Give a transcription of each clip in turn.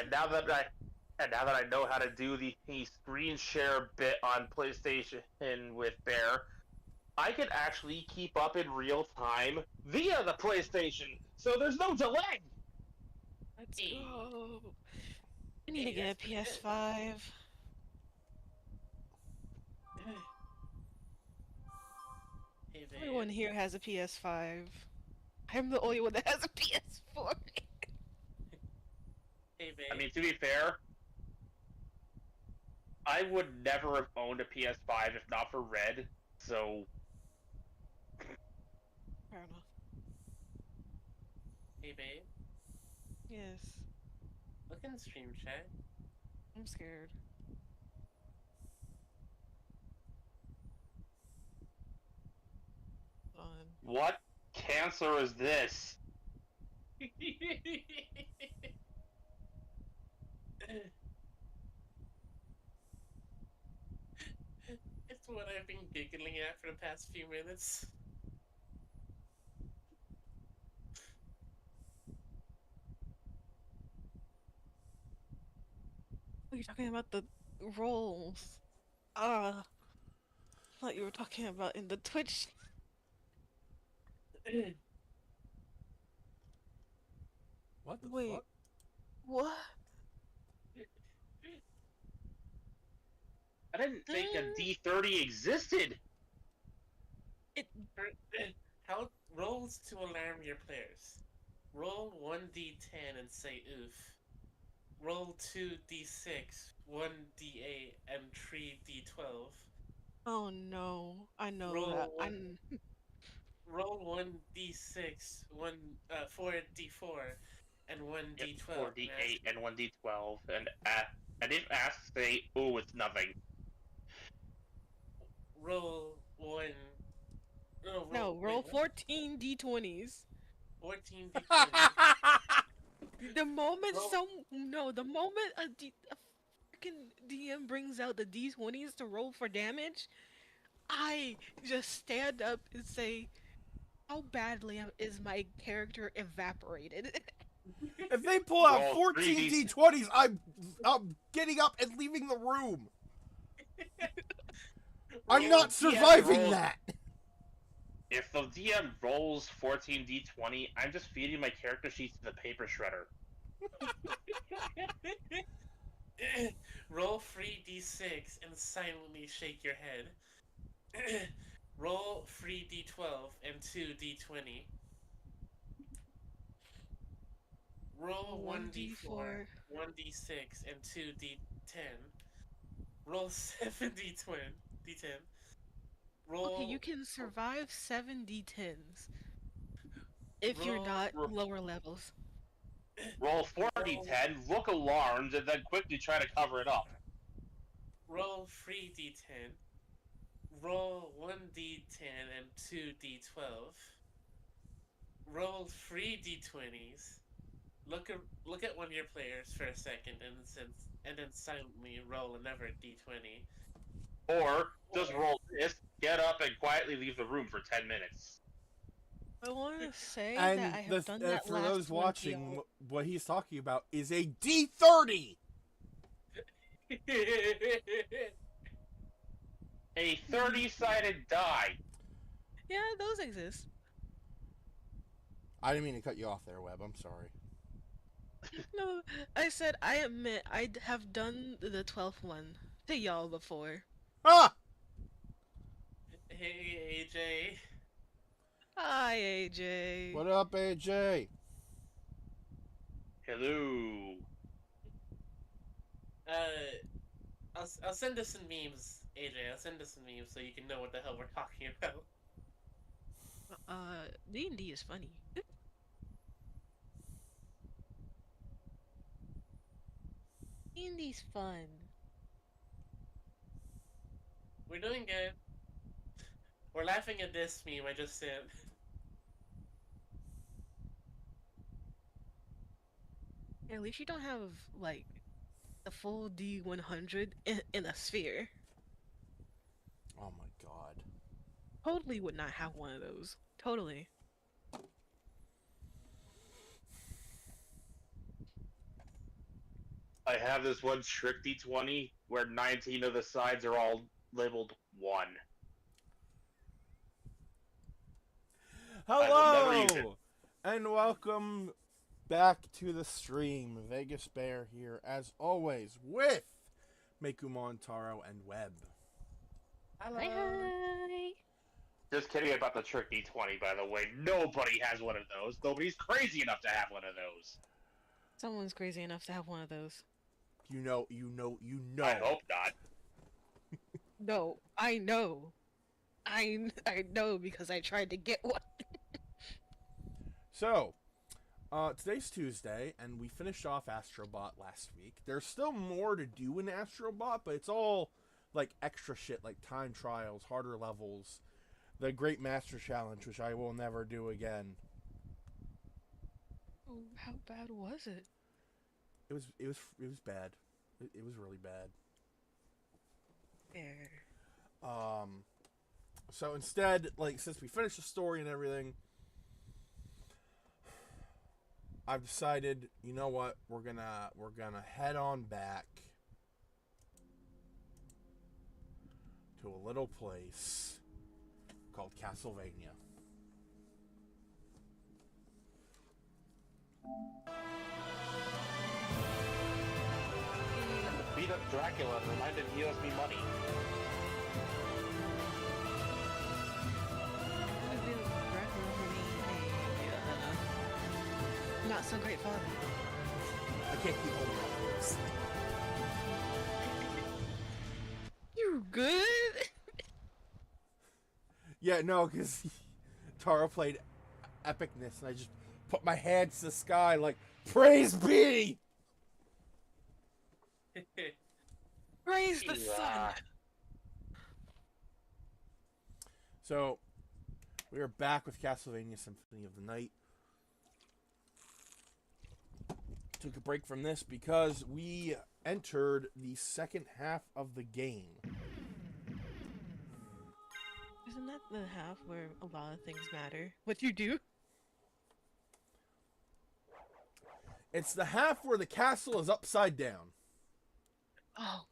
and now that I know how to do the screen share bit on PlayStation with Bear, I can actually keep up in real time via the PlayStation, so there's no delay. Let's Hey, go. I need to hey, get a that's pretty good. PS5. Hey, Everyone babe. here has a PS5. I'm the only one that has a PS4. Hey, I babe. mean, to be fair, I would never have owned a PS5 if not for Red. So Fair enough. Hey, babe. Yes. Look in stream chat. I'm scared. On. what cancer is this? It's what I've been giggling at for the past few minutes. Oh, you're talking about the rolls. I thought you were talking about in the Twitch. What the Wait, fuck? what? I didn't think a Mm, D30 existed. It. How rolls to alarm your players? Roll 1d10 and say oof. Roll 2d6, 1d8, and 3d12. Oh no, I know that. Roll one. Roll 1d6, 4d4, and Yep, 1d12, and ask 4D8 and 1D12, and if asked, say, "Oh, it's nothing." roll one. No, No, wait, roll what? 14 d20s. 14d20. The moment Roll. the moment a freaking DM brings out the d20s to roll for damage, I just stand up and say, "How badly is my character evaporated?" If they pull out Roll 14 3D. D20s, I'm getting up and leaving the room. I'm Roll. not surviving that. If the DM rolls 14D20, I'm just feeding my character sheets to the paper shredder. Roll 3d6 and silently shake your head. Roll 3d12 and 2d20. Roll 1d4, 1d4. 1d6, and 2d10. Roll 7d10. D10. Okay, you Roll. can survive 7 d10s if you're Roll. not lower levels. Roll Roll. 4D10, look alarmed, and then quickly try to cover it up. Roll 3d10. Roll 1d10 and 2d12. Roll 3d20s. Look at one of your players for a second, and then silently roll another d20. Or just Or roll this, get up, and quietly leave the room for 10 minutes. I want to say that And I have done that for those last one to watching, y'all. what he's talking about is a D30. A 30-sided die. Yeah, those exist. I didn't mean to cut you off there, Webb. I'm sorry. No, I said I admit have done the 12th one to y'all before. Ah! Hey, AJ. Hi, AJ. What up, AJ? Hello. I'll send us some memes, AJ. I'll send us some memes so you can know what the hell we're talking about. D&D is funny. D&D's fun. We're doing good. We're laughing at this meme I just sent. At least you don't have, like, the full D100 in a sphere. Oh my god. Totally would not have one of those. Totally. I have this one trick D20 where 19 of the sides are all labeled 1. I will never use it. Hello! And welcome back to the stream. Vegas Bear here, as always, with Mekumon, Taro, and Webb. Hello. Hi. Just kidding about the trick D20, by the way. Nobody has one of those. Nobody's crazy enough to have one of those. Someone's crazy enough to have one of those. You know. I hope not. No, I know. I know because I tried to get one. So, today's Tuesday, and we finished off Astrobot last week. There's still more to do in Astrobot, but it's all, like, extra shit, like time trials, harder levels, the Great Master Challenge, which I will never do again. Oh, how bad was it? It was bad. It was really bad. There. So instead, like, since we finished the story and everything, I've decided, you know what, we're gonna head on back to a little place called Castlevania. And the beat up Dracula reminded he owes me money. Not so great father. I can't keep holding my voice. You good? Yeah, no, because Taro played epicness, and I just put my hands to the sky like, praise be! Praise the sun. So, we are back with Castlevania Symphony of the Night. Took a break from this because we entered the second half of the game. Isn't that the half where a lot of things matter? What you do? It's the half where the castle is upside down. Oh.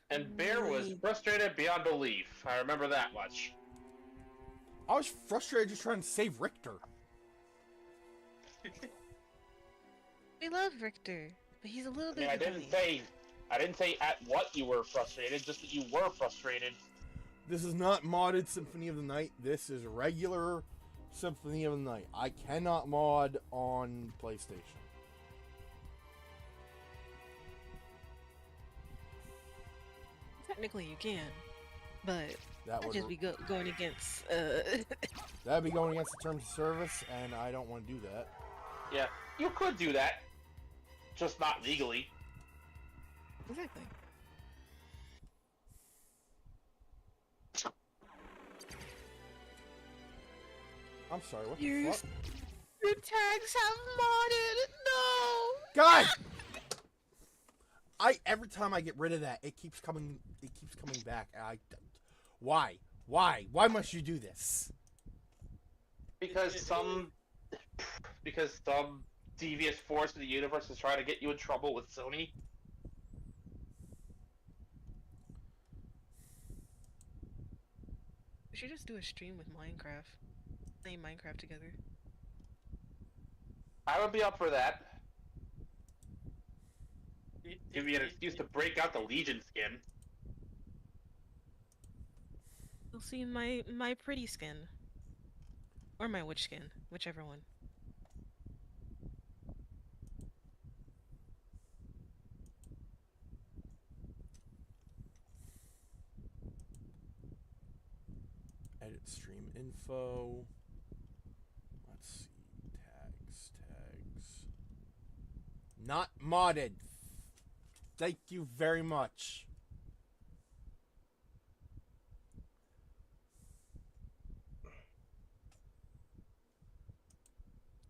And Bear was sweet. frustrated beyond belief. I remember that much. I was frustrated just trying to save Richter. We love Richter, but he's a little I mean, bit. I didn't say at what you were frustrated, just that you were frustrated. This is not modded Symphony of the Night. This is regular Symphony of the Night. I cannot mod on PlayStation. Technically, you can, but That that'd would just be going against. that'd be going against the terms of service, and I don't want to do that. Yeah, you could do that. Just not legally. Exactly. I'm sorry, what the Your fuck? your tags have modded. No. God! Every time I get rid of that, it keeps coming back. Why? Why must you do this? Because some devious force in the universe is trying to get you in trouble with Sony. We should just do a stream with Minecraft. Play Minecraft together. I would be up for that. Give me an excuse to break out the Legion skin. You'll see my pretty skin. Or my witch skin, whichever one. Edit stream info. Let's see. Tags. Not modded. Thank you very much.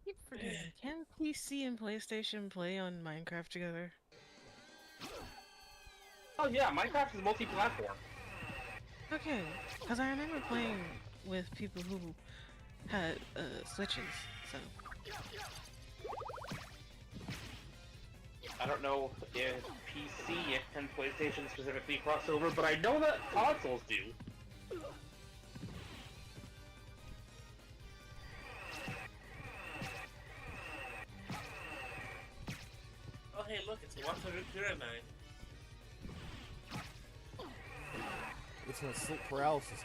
Keep forgetting. Can PC and PlayStation play on Minecraft together? Oh yeah, Minecraft is multi-platform. Okay, because I remember playing with people who had Switches, so. I don't know if PC and PlayStation specifically cross over, but I know that consoles do. Oh hey, look, it's Wataru Kurenai. It's my sleep paralysis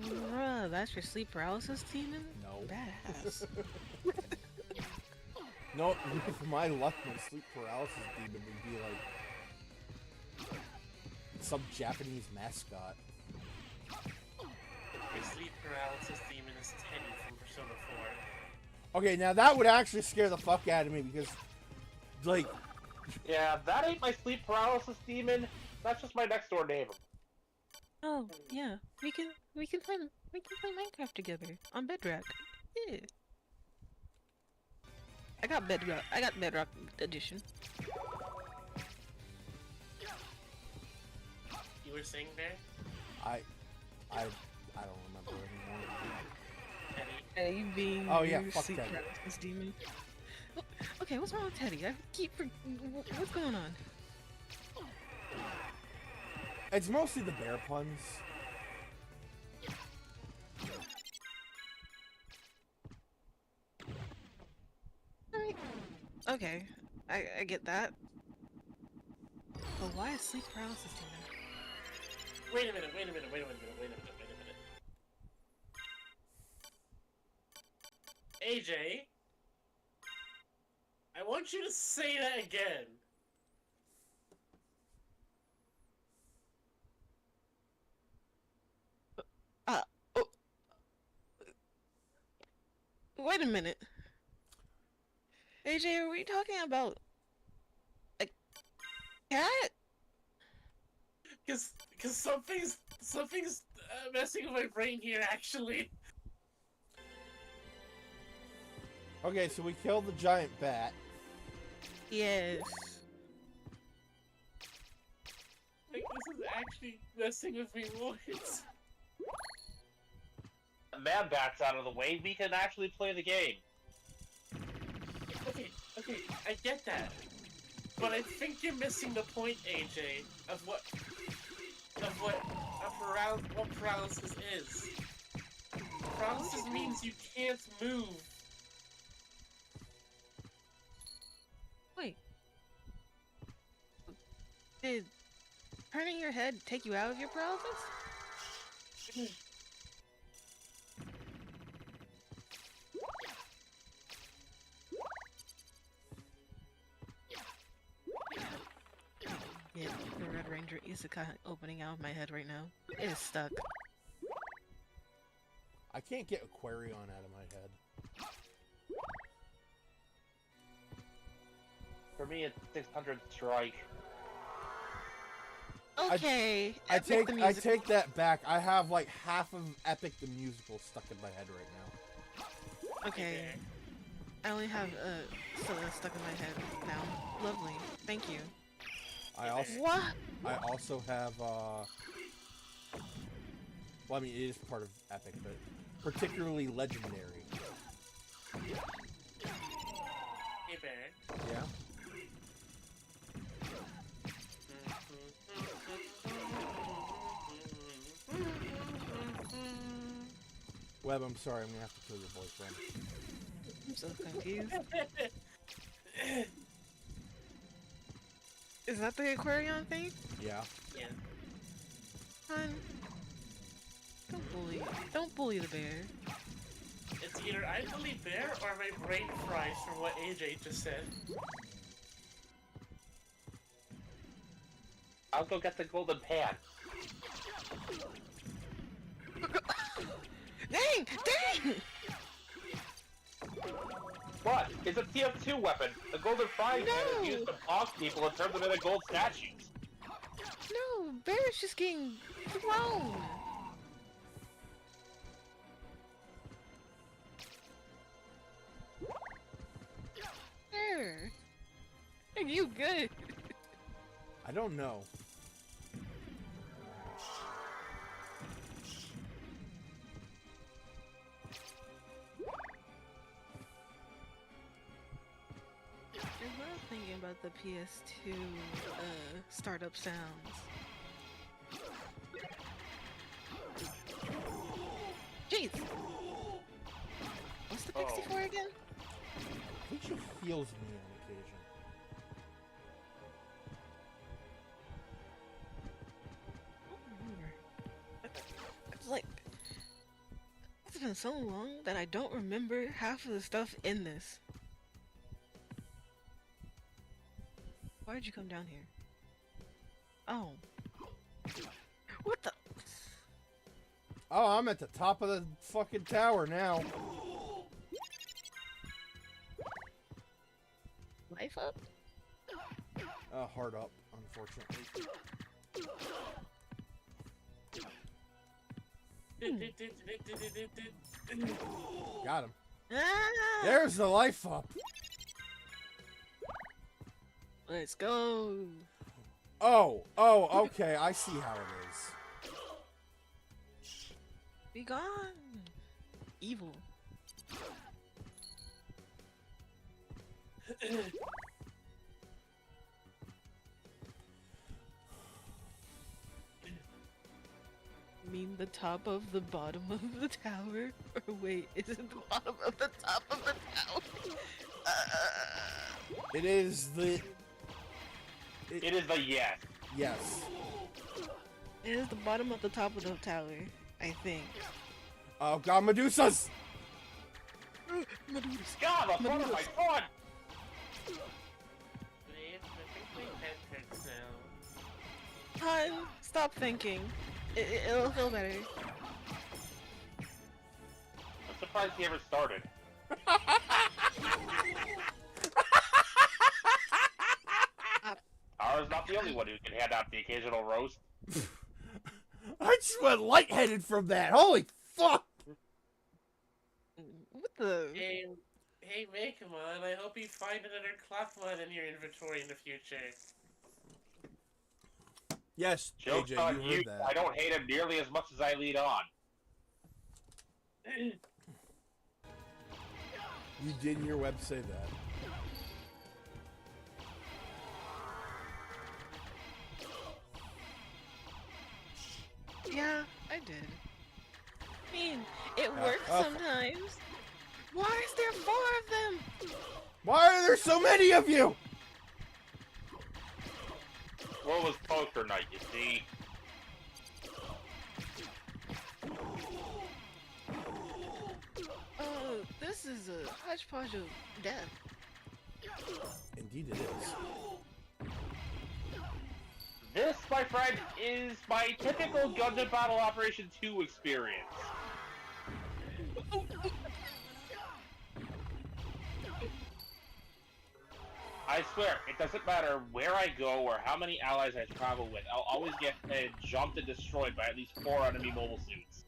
game. Bruh, that's your sleep paralysis demon? No. Badass. No, with my luck, my sleep paralysis demon would be like some Japanese mascot. Your sleep paralysis demon is Teddy from Persona 4. Okay, now that would actually scare the fuck out of me because, like, Yeah, that ain't my sleep paralysis demon. That's just my next door neighbor. Oh, yeah. We can play Minecraft together on Bedrock. Yeah. I got Bedrock edition. You were saying there? I don't remember anymore. Teddy. Hey, you being Oh, yeah, your fuck sleep Teddy. paralysis demon. Okay, what's wrong with Teddy? What's going on? It's mostly the bear puns. Alright. Okay, I get that. But why is sleep paralysis demon? Wait a minute. AJ, I want you to say that again. Oh. Wait a minute. AJ, are we talking about a cat? Cause something's messing with my brain here, actually. Okay, so we killed the giant bat. Yes. Like, this is actually messing with me once. Mad Bat's out of the way, we can actually play the game. Okay, I get that. But I think you're missing the point, AJ, of what paralysis is. Paralysis means you can't move. Wait. Did turning your head take you out of your paralysis? Yeah, the Red Ranger Isekai opening out of my head right now. It is stuck. I can't get Aquarion out of my head. For me, it's 600 strike. Okay. I Epic the take Musical. that back. I have like half of Epic the Musical stuck in my head right now. Okay. I only have Scylla stuck in my head now. Lovely. Thank you. What? I also have well, I mean, it is part of Epic, but particularly Legendary. Hey, Baron. Yeah? Web, I'm sorry, I'm gonna have to kill your boyfriend. I'm so confused. Is that the Aquarion thing? Yeah. Yeah. Hun, don't bully the bear. It's either I believe Bear or my brain fries from what AJ just said. I'll go get the golden pan. Dang! Dang! What? It's a TF2 weapon. The golden frying pan No. is used to bonk people and turn them into gold statues. No, Bear's just getting thrown. Bear, are you good? I don't know. thinking about the PS2 startup sounds. Jeez! What's the pixie for again? I think she feels me on occasion. I don't remember. It's like, it's been so long that I don't remember half of the stuff in this. Why did you come down here? Oh. What the? Oh, I'm at the top of the fucking tower now. Life up? Hard up, unfortunately. Got him. Ah! There's the life up. Let's go. Oh, okay. I see how it is. Be gone. Evil. You mean the top of the bottom of the tower? Or wait, is it the bottom of the top of the tower? It is the... It is the yes. Yes. It is the bottom of the top of the tower, I think. Oh god, Medusas! Medusa. God, the front of my foot! Hun, stop thinking. It'll feel better. I'm surprised he ever started. I was not the only one who can hand out the occasional roast. I just went lightheaded from that. Holy fuck! What the? Hey, Megamon, I hope you find another Clockmon in your inventory in the future. Yes, Joke's AJ, on you heard that. I don't hate him nearly as much as I lead on. You did in your web say that. Yeah, I did. I mean, it works sometimes. Why is there 4 of them? Why are there so many of you? What was poker night, you see? Oh, this is a hodgepodge of death. Indeed it is. This, my friend, is my typical Gundam Battle Operation 2 experience. I swear, it doesn't matter where I go or how many allies I travel with, I'll always get jumped and destroyed by at least 4 enemy mobile suits.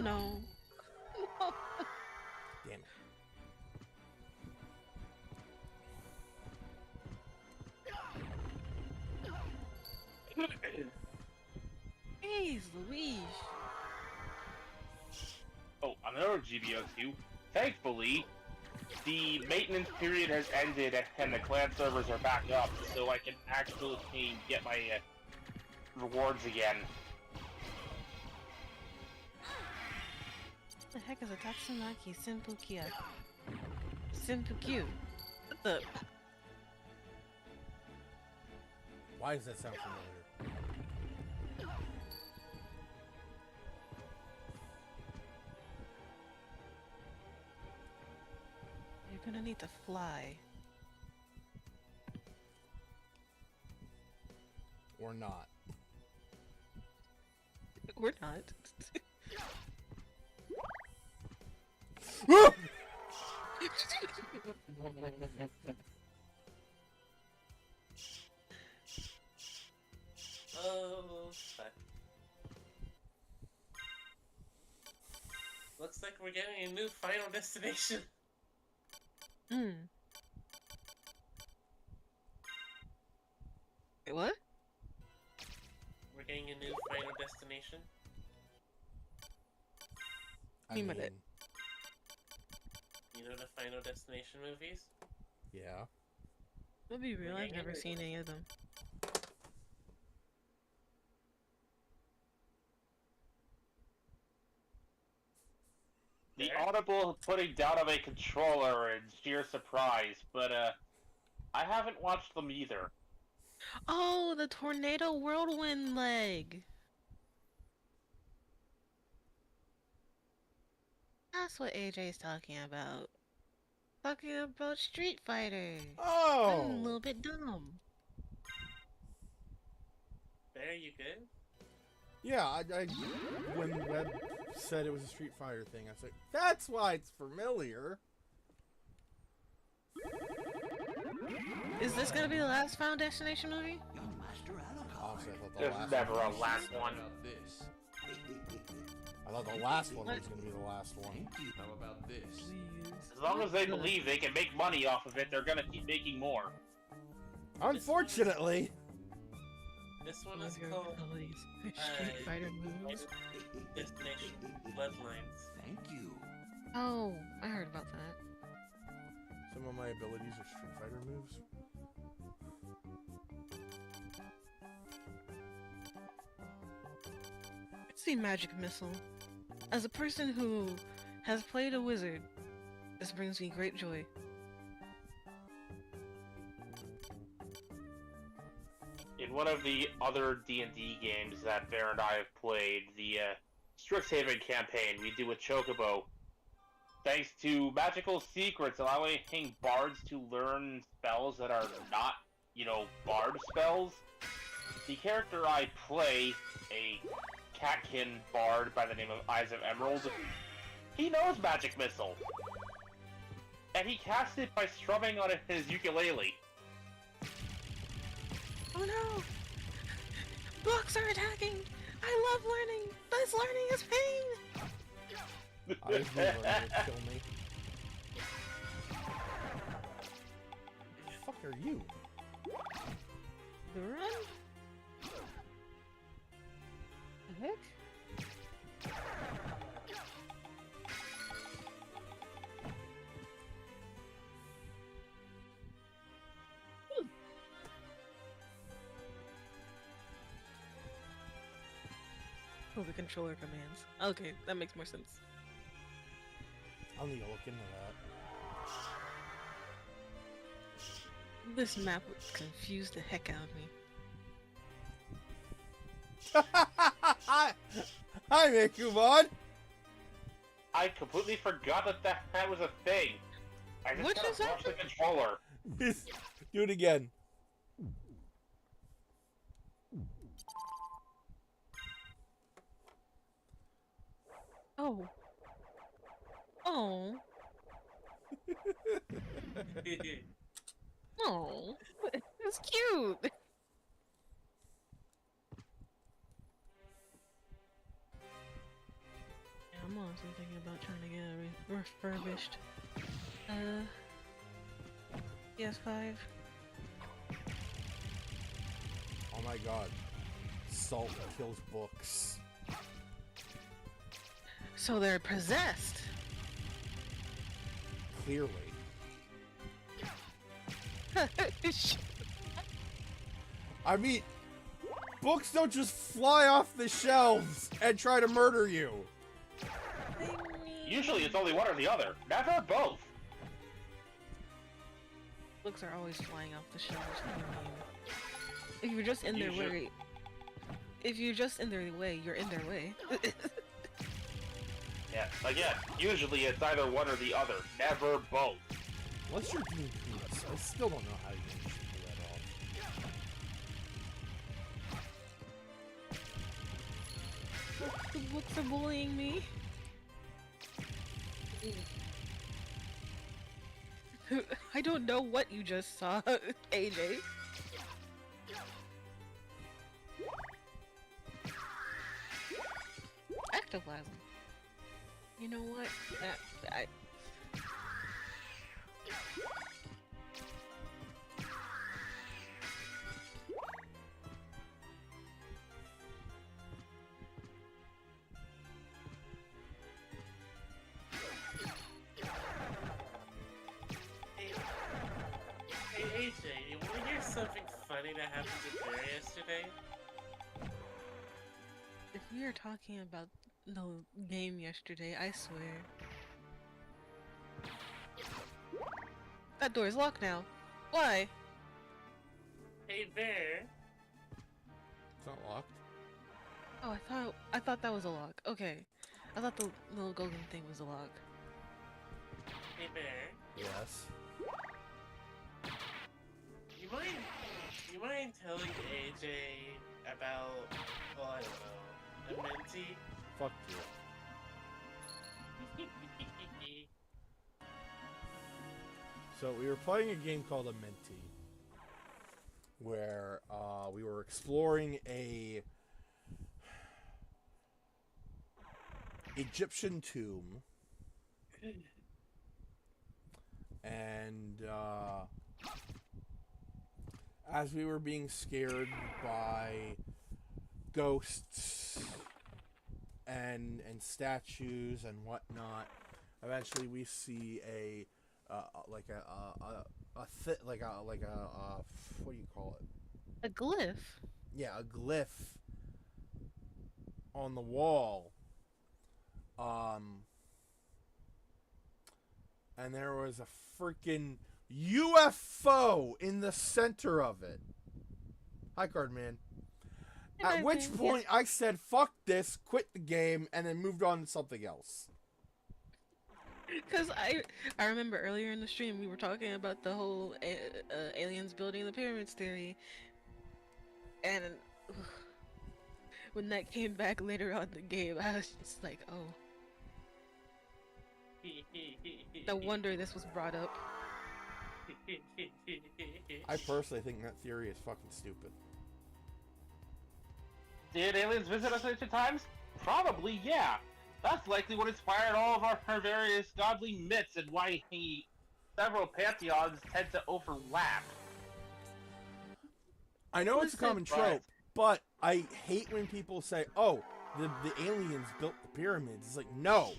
No. Damn it. Jeez, Louise. Oh, another GBO2. Thankfully, the maintenance period has ended and the clan servers are back up, so I can actually get my rewards again. What the heck is a Tatsumaki Senpukia? Senpukyu? What the? Why does that sound familiar? You're gonna need to fly. Or not. We're not. Ah! Oh, fuck. Looks like we're getting a new final destination. Hmm. Wait, what? We're getting a new final destination. I Mean with it. You know the Final Destination movies? Yeah. To be real, I've Yeah, never yeah. seen any of them. The There? audible putting down of a controller in sheer surprise, but I haven't watched them either. Oh, the tornado whirlwind leg. That's what AJ's talking about. Talking about Street Fighter. I'm a little Oh! bit dumb. There, you good? Yeah, when Webb said it was a Street Fighter thing, I was like, that's why it's familiar. Is this gonna be the last Final Destination movie? Obviously, I thought the There's last never one. a last one. I thought the last one was going to be the last one. How about this? Please. As long as they believe they can make money off of it, they're gonna keep making more. Unfortunately. This one Love is your called abilities. Street Fighter moves. Destination Bloodlines. Thank you. Oh, I heard about that. Some of my abilities are Street Fighter moves. It's the magic missile. As a person who has played a wizard, this brings me great joy. In one of the other D&D games that Bear and I have played, the Strixhaven campaign, we do a chocobo. Thanks to magical secrets allowing bards to learn spells that are not, bard spells, the character I play, a catkin bard by the name of Eyes of Emerald, he knows Magic Missile. And he casts it by strumming on his ukulele. Oh no! Books are attacking! I love learning! This learning is pain! I just knew learning would kill me. What the fuck are you? The run? The heck? Oh, the controller commands. Okay, that makes more sense. I'll need to look into that. This map would confuse the heck out of me. Hi, Mikumon! I completely forgot that was a thing. I just What gotta just watch the controller. Do it again. Oh. Oh. Oh. It's cute. Yeah, I'm honestly thinking about trying to get it refurbished. PS5. Oh my god. Salt kills books. So they're possessed. Clearly. I mean, books don't just fly off the shelves and try to murder you. Usually it's only one or the other, never both. Books are always flying off the shelves. What do you mean? If you're just in their way, you're in their way. Yeah, again, usually it's either one or the other, never both. Unless you're doing peanuts, I still don't know how you managed to pull that off. The books are bullying me. I don't know what you just saw, AJ. Ectoplasm. You know what? happened to Bear yesterday? If we are talking about the game yesterday, I swear. That door is locked now. Why? Hey, Bear. It's not locked. Oh, I thought that was a lock. Okay. I thought the little golden thing was a lock. Hey, Bear. Yes. You mind telling AJ about, well, I don't know, a mentee? Fuck you. So we were playing a game called a Mentee, where we were exploring a Egyptian tomb, and as we were being scared by ghosts and statues and whatnot, eventually we see a what do you call it? A glyph. Yeah, a glyph on the wall. And there was a freaking UFO in the center of it. Hi, Cardman. At which point I said, fuck this, quit the game, and then moved on to something else. Because I remember earlier in the stream we were talking about the whole aliens building the pyramids theory, and when that came back later on in the game, I was just like, oh, no wonder this was brought up. I personally think that theory is fucking stupid. Did aliens visit us ancient times? Probably, yeah. That's likely what inspired all of our various godly myths and why several pantheons tend to overlap. I know it's a common trope, but I hate when people say, oh, the aliens built the pyramids. It's like, no.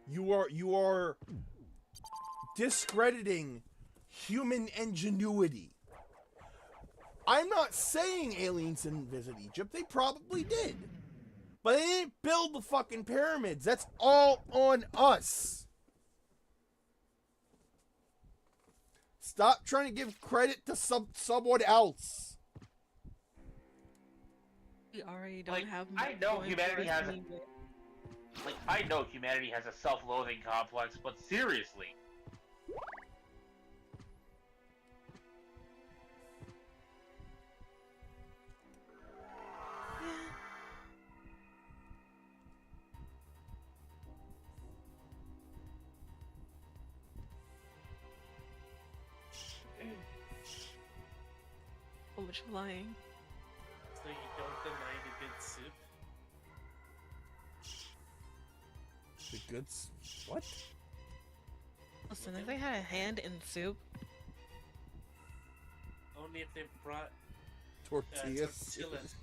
You are discrediting human ingenuity. I'm not saying aliens didn't visit Egypt. They probably did. But they didn't build the fucking pyramids. That's all on us. Stop trying to give credit to someone else. We already don't have. I know humanity has. I know humanity has a self-loathing complex, but seriously. So much lying. So you don't deny the good soup? The good... What? Listen, if they had a hand in soup... Only if they brought... Tortillas. Tortillas.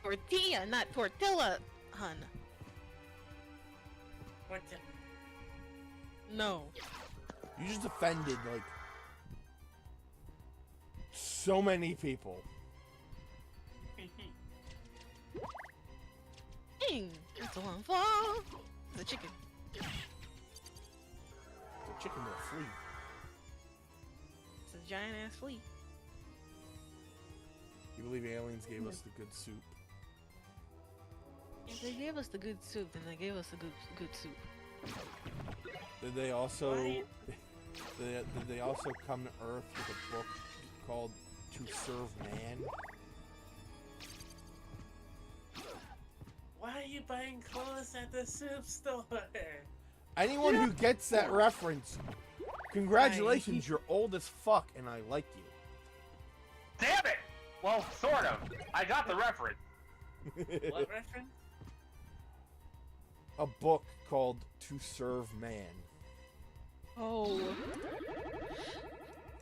Tortilla, not tortilla, hun. Tortilla. No. You just offended, like... so many people. Ding! That's a long fall. The chicken. The chicken will flee. It's a giant ass flea. You believe aliens gave us the good soup? If they gave us the good soup, then they gave us the good soup. Did they also... What? Did they also come to Earth with a book called To Serve Man? Why are you buying clothes at the soup store? Anyone who gets that reference, congratulations, you're old as fuck, and I like you. Damn it! Well, sort of. I got the reference. What reference? A book called To Serve Man. Oh.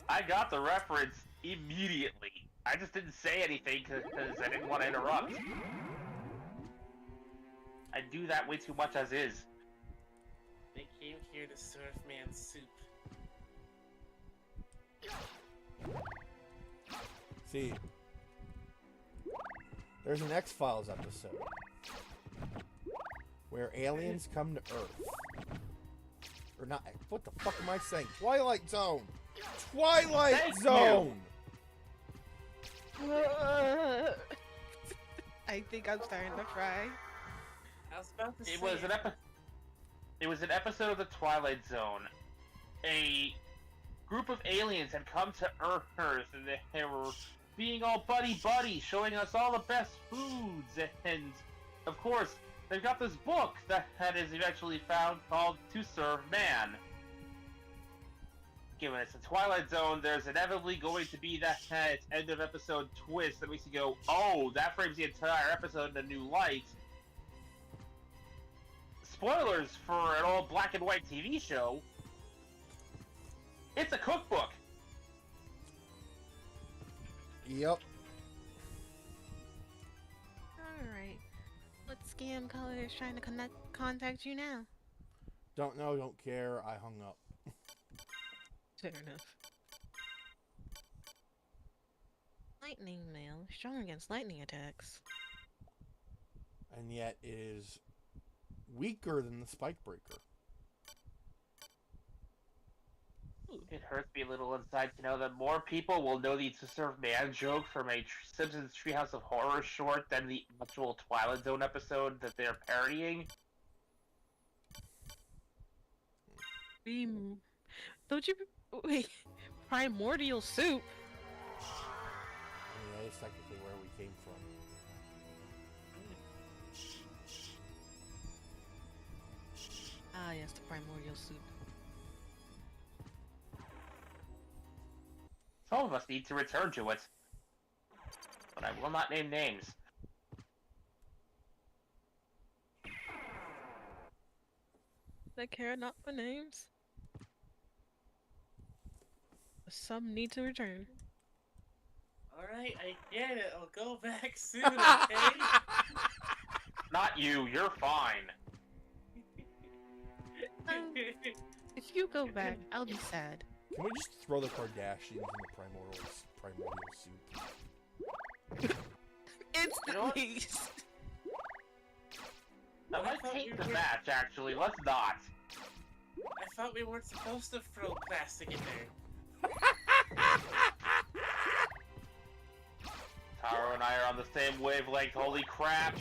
I got the reference immediately. I just didn't say anything because I didn't want to interrupt. I do that way too much as is. They came here to serve man soup. See, there's an X-Files episode where aliens come to Earth. Or not, what the fuck am I saying? Twilight Zone! Twilight Thank Zone! I think I'm starting to cry. I was about to say It was an episode of the Twilight Zone. A group of aliens had come to Earth, and they were being all buddy-buddy, showing us all the best foods, and of course, they've got this book that is eventually found called To Serve Man. Given it's a Twilight Zone, there's inevitably going to be that end of episode twist that makes you go, oh, that frames the entire episode in a new light. Spoilers for an old black and white TV show. It's a cookbook. Yep. Alright. What scam caller is trying to contact you now? Don't know, don't care, I hung up. Fair enough. Lightning mail. Strong against lightning attacks. And yet is weaker than the Spike Breaker. It hurts me a little inside to know that more people will know the To Serve Man joke from a Simpsons Treehouse of Horror short than the actual Twilight Zone episode that they're parodying. Don't you... Wait. Primordial soup? I mean, that is technically where we came from. Ah, yes, the primordial soup. Some of us need to return to it. But I will not name names. I care not for names. Some need to return. Alright, I get it. I'll go back soon, okay? Not you, you're fine. If you go back, I'll be sad. Can we just throw the Kardashians in the primordial soup? It's You know what? least. I might take the match, actually. Let's not. I thought we weren't supposed to throw plastic in there. Taro and I are on the same wavelength, holy crap.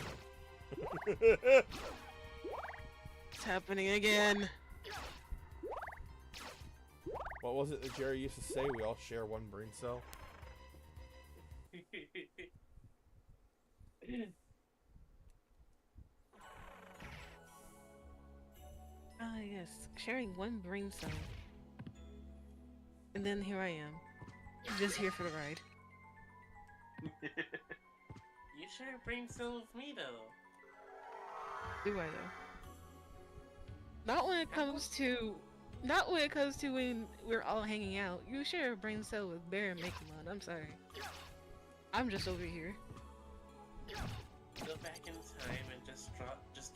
It's happening again. What was it that Jerry used to say? We all share one brain cell? Ah, yes. Sharing one brain cell. And then here I am. Just here for the ride. You share a brain cell with me, though. Do I though? Not when it comes to when we're all hanging out. You share a brain cell with Bear and Makemon. I'm sorry. I'm just over here. Go back in time and just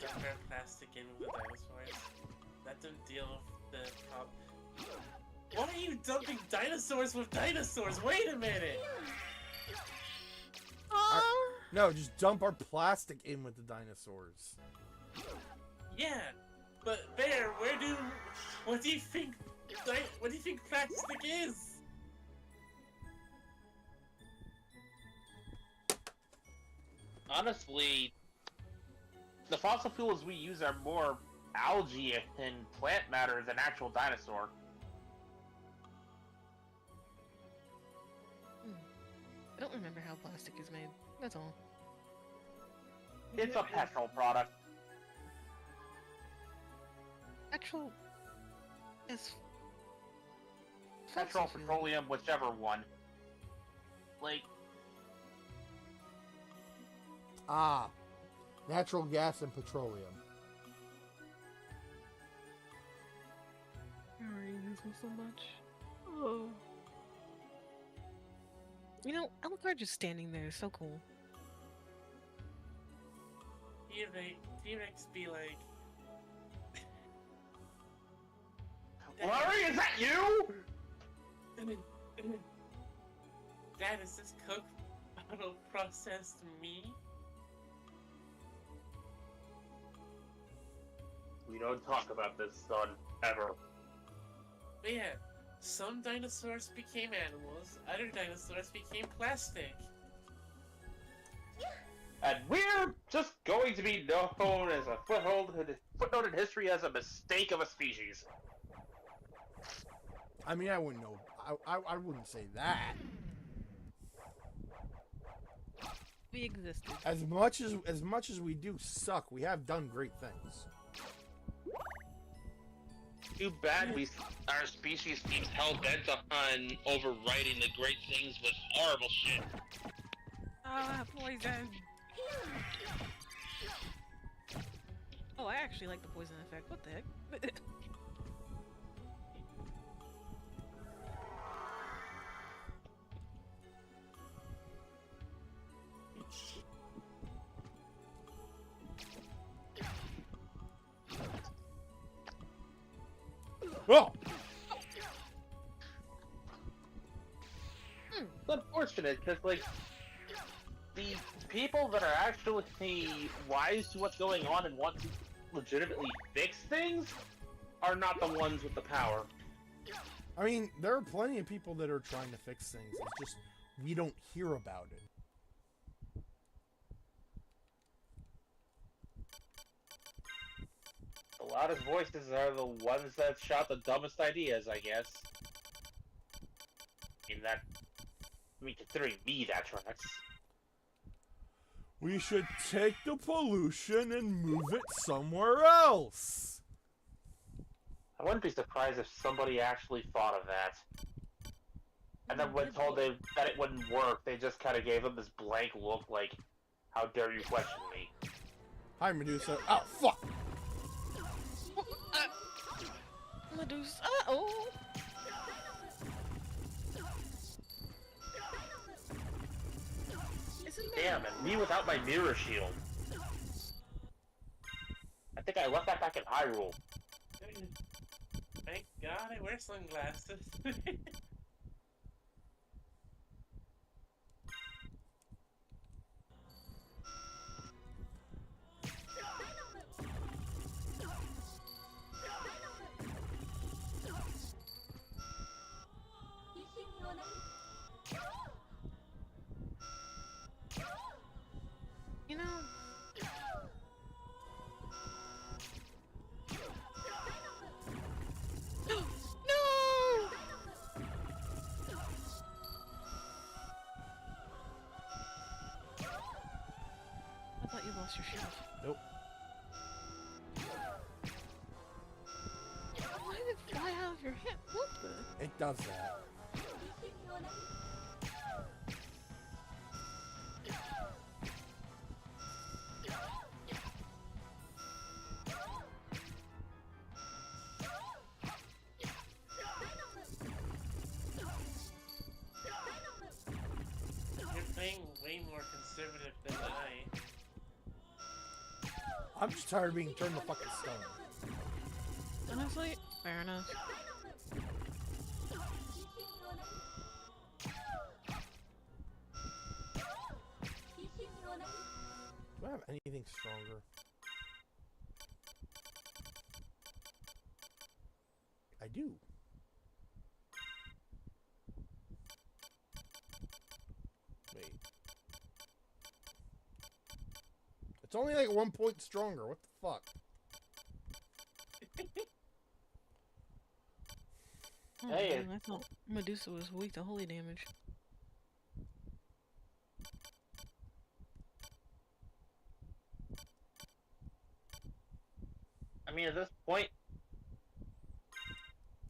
dump our plastic in with the dinosaurs. Let them deal with the problem. Why are you dumping dinosaurs with dinosaurs? Wait a minute! No, just dump our plastic in with the dinosaurs. Yeah, but Bear, what do you think plastic is? Honestly, the fossil fuels we use are more algae and plant matter than actual dinosaur. I don't remember how plastic is made. That's all. It's a petrol product. Actual is Petrol, fossil fuel. petroleum, whichever one. Like, Ah, natural gas and petroleum. Why are you using so much? Oh. You know, Alucard just standing there is so cool. T-Rex be like... Larry, is that you? Dad, is this Coke bottle processed meat? We don't talk about this, son, ever. But yeah, some dinosaurs became animals, other dinosaurs became plastic. And we're just going to be known as a footnote in history as a mistake of a species. I mean, I wouldn't know. I wouldn't say that. We existed. As much as we do suck, we have done great things. Too bad our species seems hell-bent on overriding the great things with horrible shit. Ah, poison. Oh, I actually like the poison effect. What the heck? Oh! It's unfortunate, because, like, the people that are actually wise to what's going on and want to legitimately fix things are not the ones with the power. I mean, there are plenty of people that are trying to fix things. It's just we don't hear about it. The loudest voices are the ones that shout the dumbest ideas, I guess. Considering me, that tracks. We should take the pollution and move it somewhere else. I wouldn't be surprised if somebody actually thought of that. And then when told that it wouldn't work, they just kind of gave them this blank look like, how dare you question me? Hi, Medusa. Oh, fuck! Medusa. Oh. Damn, and me without my mirror shield. I think I left that back in Hyrule. Thank God I wear sunglasses. You know. No! I thought you lost your shield. Nope. Why did it fly out of your hip? What the? It does that. You're playing way more conservative than I. I'm just tired of being turned to fucking stone. Honestly, fair enough. Do I have anything stronger? I do. Wait. It's only like 1 point stronger. What the fuck? Oh, Hey, man, I thought Medusa was weak to holy damage. I mean, at this point,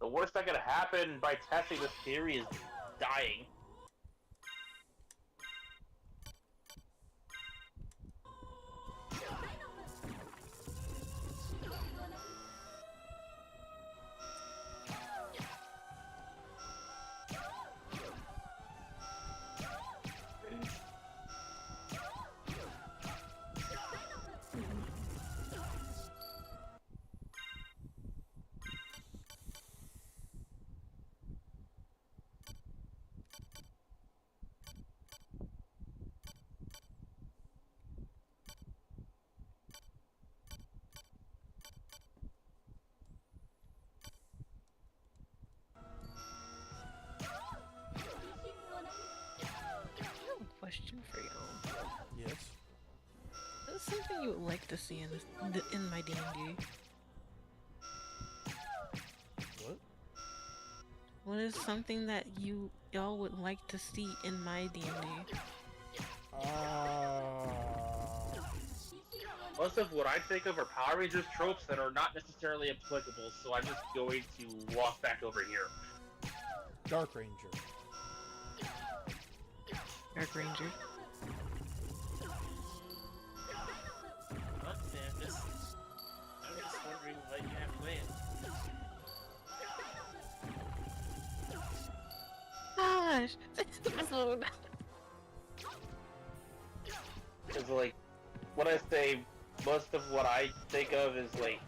the worst that could happen by testing this theory is dying. to see in in my D&D? What? What is something that y'all would like to see in my D&D? Most of what I think of are Power Rangers tropes that are not necessarily applicable, so I'm just going to walk back over here. Dark Ranger. Dark Ranger. Honestly, I'm just wondering what you have planned. Gosh! Because, like, when I say most of what I think of is, like,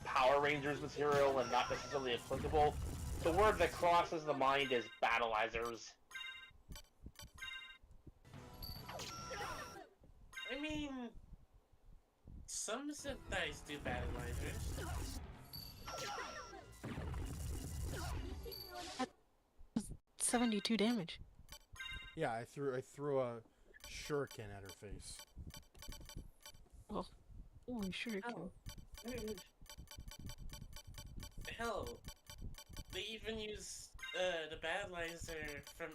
Power Rangers material and not necessarily applicable, the word that crosses the mind is battleizers. I mean, some Sentais do battleizers. 72 damage. Yeah, I threw a shuriken at her face. Oh, holy shuriken. Oh. Hell, they even use the battleizer from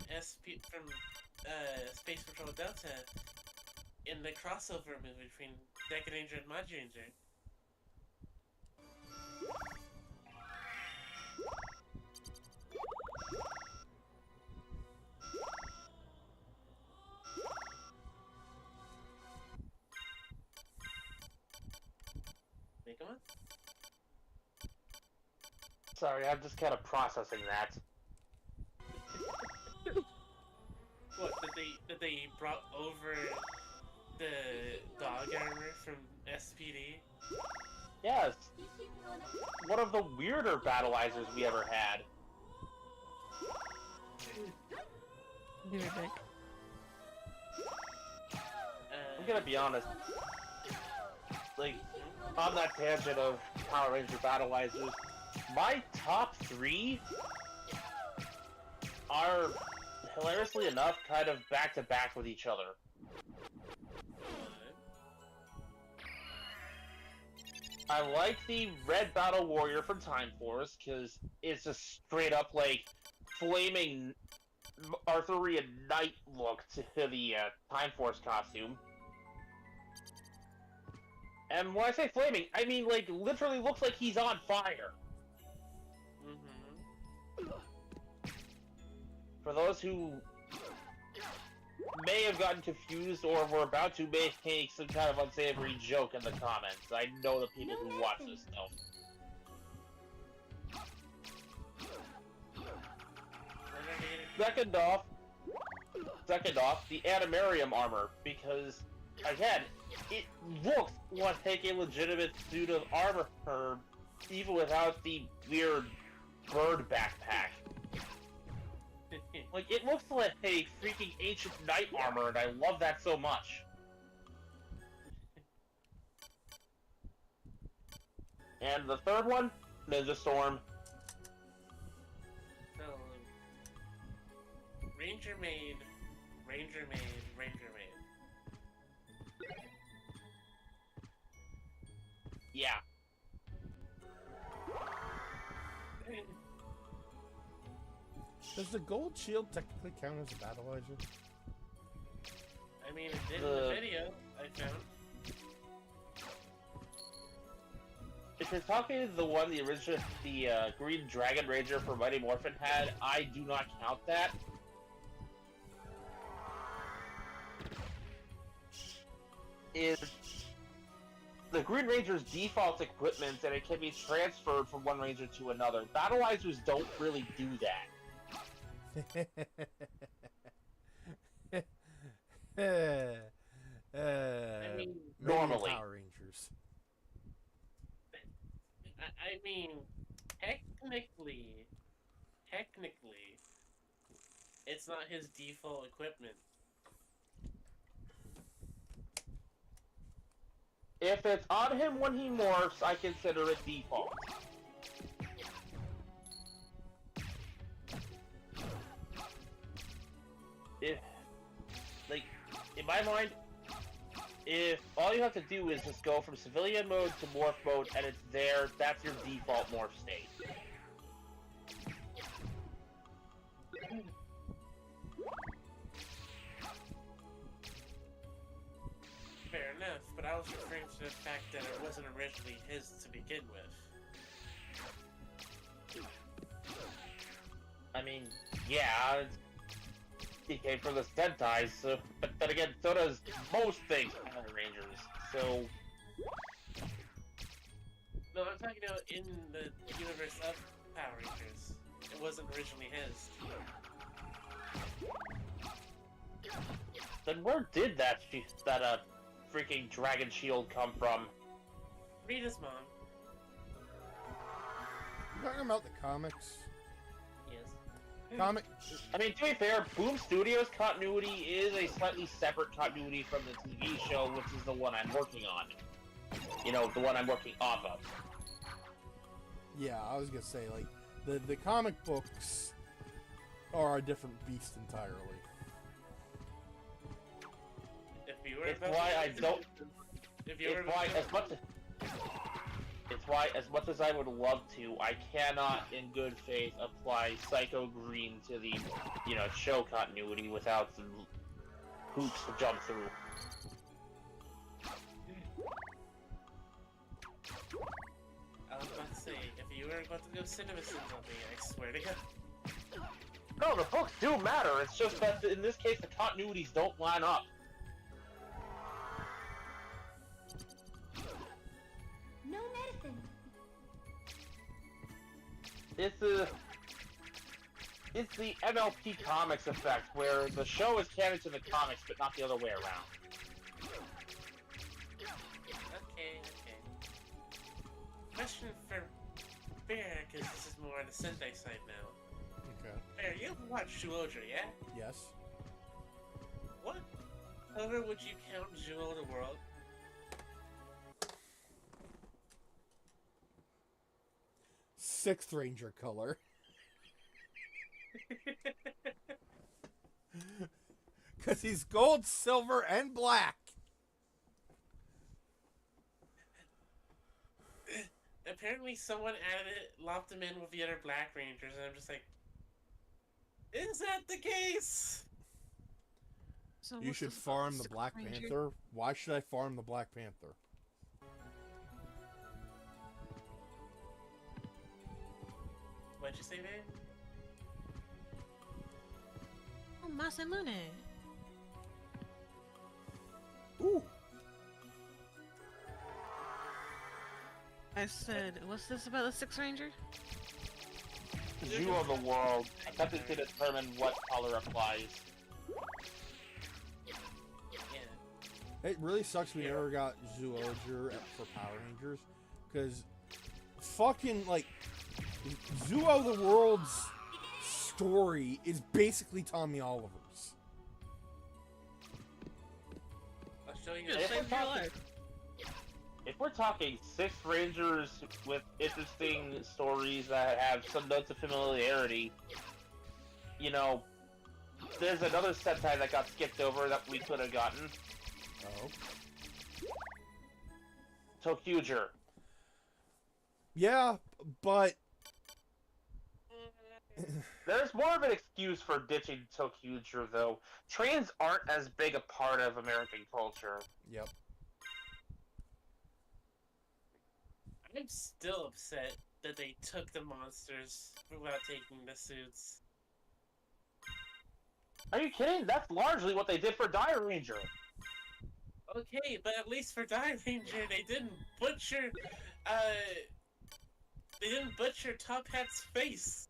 Space Patrol Delta in the crossover movie between Decade Ranger and Mod Ranger. Make a one? Sorry, I'm just kind of processing that. What, that they brought over the dog armor from SPD? Yes. One of the weirder battleizers we ever had. Be right back. I'm gonna be honest. Like, on that tangent of Power Ranger battleizers, my top 3 are, hilariously enough, kind of back-to-back with each other. I like the Red Battle Warrior from Time Force, because it's just straight up, like, flaming Arthurian Knight look to the Time Force costume. And when I say flaming, I mean, like, literally looks like he's on fire. Mm-hmm. For those who may have gotten confused or were about to make some kind of unsavory joke in the comments, I know the people who watch this know. Second off, the Animarium armor, because, again, it looks like a legitimate suit of armor, even without the weird bird backpack. Like, it looks like a freaking ancient knight armor, and I love that so much. And the third one, Ninja Storm. So, Ranger Maid. Yeah. Does the gold shield technically count as a battleizer? I mean, it did in the video I found. If you're talking the one the Green Dragon Ranger for Mighty Morphin had, I do not count that. Is the Green Ranger's default equipment, and it can be transferred from one Ranger to another. Battleizers don't really do that. I mean, normally. Power Rangers. I mean, technically, it's not his default equipment. If it's on him when he morphs, I consider it default. If, like, in my mind, if all you have to do is just go from civilian mode to morph mode, and it's there, that's your default morph state. Fair enough, but I was referring to the fact that it wasn't originally his to begin with. I mean, yeah, he came from the Sentais, so, but then again, so does most things Power Rangers, so... No, I'm talking about in the universe of Power Rangers. It wasn't originally his. Then where did that freaking dragon shield come from? Rita's mom. You talking about the comics? Yes. Comic. I mean, to be fair, Boom Studios continuity is a slightly separate continuity from the TV show, which is the one I'm working on. You know, the one I'm working off of. Yeah, I was gonna say, like, the comic books are a different beast entirely. If you were It's about why to- I don't... If you were It's why, as much as I would love to, I cannot, in good faith, apply Psycho Green to the, you know, show continuity without some hoops to jump through. I was about to say, if you were about to go CinemaSins on me, I swear to God. No, the books do matter, it's just that in this case the continuities don't line up. No medicine. It's the MLP Comics effect, where the show is canon to the comics, but not the other way around. Okay. Question for Bear, because this is more on the Sentai side now. Okay. Bear, you've watched Zhuoja, yeah? Yes. What color would you count Zhuo the World? Sixth Ranger color. Because he's gold, silver, and black. Apparently someone lopped him in with the other Black Rangers, and I'm just like, is that the case? So You what's should this about farm the Sixth Black Ranger? Panther. Why should I farm the Black Panther? What'd you say, man? Oh, Masamune. Ooh. I said, what's this about the Sixth Ranger? View of the world, attempting to determine what color applies. Yeah. It really sucks we never got Zoojer for Power Rangers. Because fucking, like, Zuo the World's story is basically Tommy Oliver's. I'll show you. Yeah, save your life. If we're talking Sixth Rangers with interesting stories that have some notes of familiarity, you know, there's another Sentai that got skipped over that we could have gotten. Oh. Tokyuger. Yeah, but There's more of an excuse for ditching Tokyuger, though. Trains aren't as big a part of American culture. yep. I'm still upset that they took the monsters without taking the suits. Are you kidding? That's largely what they did for Dire Ranger. Okay, but at least for Die Ranger, they didn't butcher, Top Hat's face.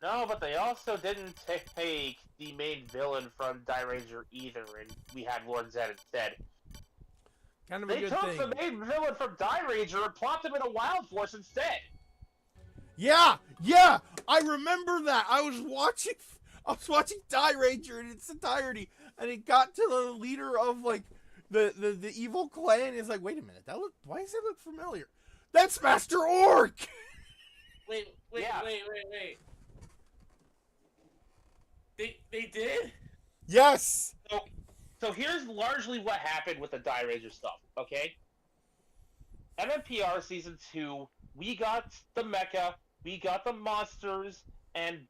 No, but they also didn't take the main villain from Die Ranger either, and we had Lord Zed instead. Kind of a They good took thing. the main villain from Die Ranger and plopped him in a Wild Force instead. Yeah, I remember that. I was watching Die Ranger in its entirety, and it got to the leader of like the evil clan. Is like, wait a minute, why does that look familiar? That's Master Orc. Wait. Yeah. They did? Yes! So here's largely what happened with the Die Ranger stuff, okay? MMPR Season 2, we got the mecha, we got the monsters, and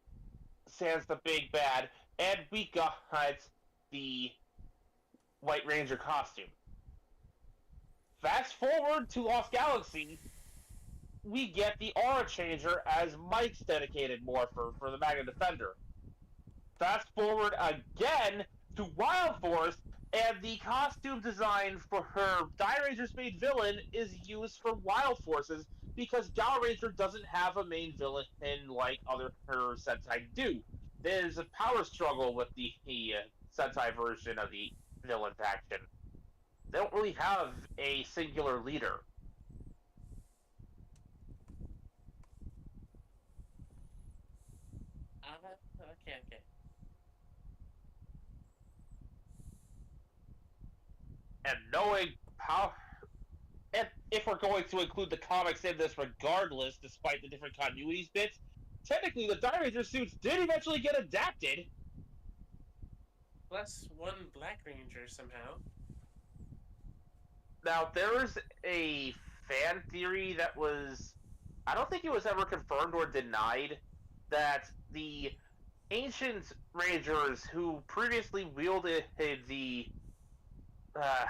Sans the Big Bad, and we got the White Ranger costume. Fast forward to Lost Galaxy, we get the Aura Changer as Mike's dedicated morpher for the Magna Defender. Fast forward again to Wild Force, and the costume design for her Die Ranger's main villain is used for Wild Forces because Gal Ranger doesn't have a main villain like other her Sentai do. There's a power struggle with the Sentai version of the villain faction. They don't really have a singular leader. Okay. And knowing how, and if we're going to include the comics in this regardless, despite the different continuities bits, technically the Die Ranger suits did eventually get adapted. Plus one Black Ranger somehow. Now, there's a fan theory that was, I don't think it was ever confirmed or denied, that the ancient Rangers who previously wielded uh,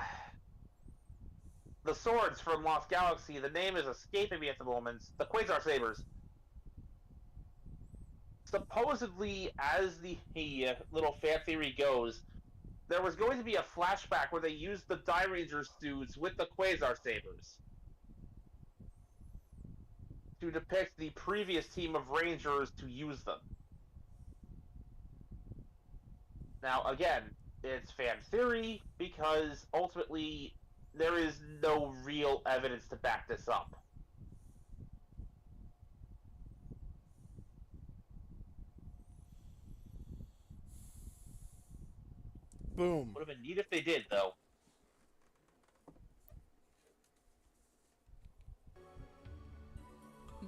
the swords from Lost Galaxy, the name is escaping me at the moment, the Quasar Sabers. Supposedly, as the little fan theory goes, there was going to be a flashback where they used the Die Ranger suits with the Quasar Sabers to depict the previous team of Rangers to use them. Now, again, it's fan theory because ultimately there is no real evidence to back this up. Boom. Would have been neat if they did, though.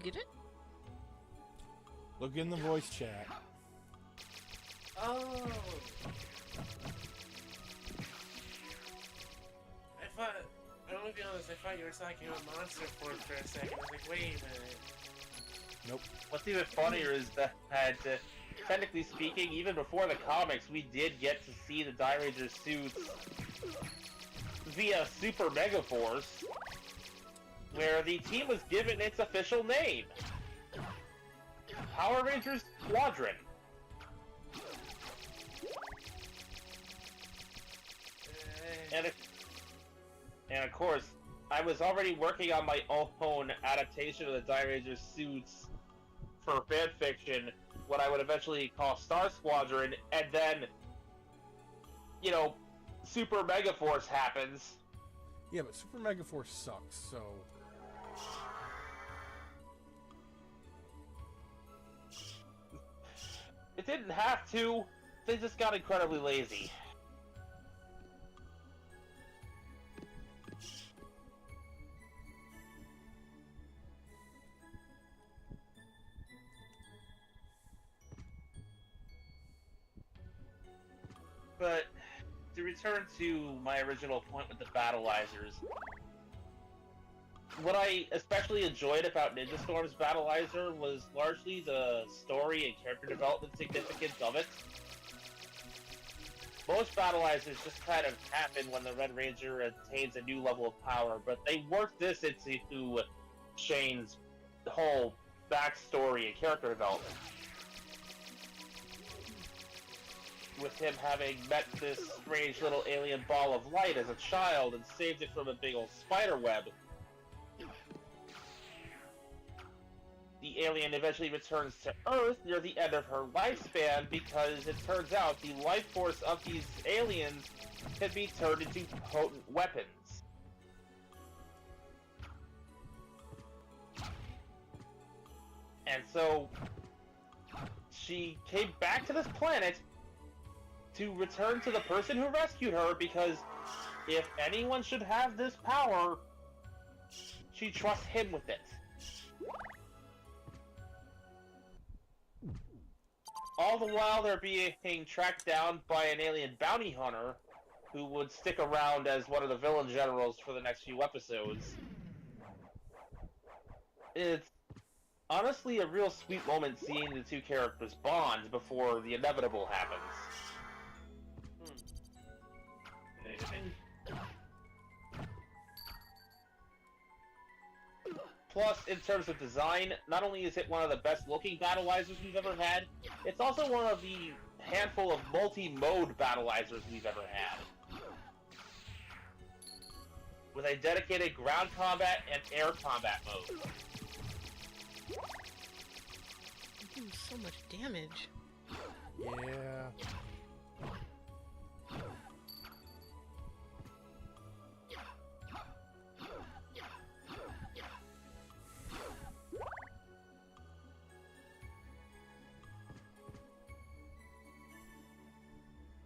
Get it? Look in the voice chat. Oh! I'm gonna be honest, I thought you were talking about Monster Force for a second. I was like, wait a minute. Nope. What's even funnier is that, technically speaking, even before the comics, we did get to see the Die Ranger suits via Super Mega Force, where the team was given its official name. Power Rangers Squadron. And of course, I was already working on my own adaptation of the Die Ranger suits for fanfiction, what I would eventually call Star Squadron, and then, Super Mega Force happens. Yeah, but Super Mega Force sucks, so... It didn't have to, they just got incredibly lazy. But to return to my original point with the Battleizers, what I especially enjoyed about Ninja Storm's Battleizer was largely the story and character development significance of it. Most Battleizers just kind of happen when the Red Ranger attains a new level of power, but they work this into Shane's whole backstory and character development. With him having met this strange little alien ball of light as a child and saved it from a big old spider web. The alien eventually returns to Earth near the end of her lifespan because it turns out the life force of these aliens can be turned into potent weapons. And so she came back to this planet to return to the person who rescued her, because if anyone should have this power, she trusts him with it. All the while they're being tracked down by an alien bounty hunter who would stick around as one of the villain generals for the next few episodes. It's honestly a real sweet moment seeing the two characters bond before the inevitable happens. Plus, in terms of design, not only is it one of the best looking battleizers we've ever had, it's also one of the handful of multi-mode battleizers we've ever had. With a dedicated ground combat and air combat mode. You do so much damage. Yeah.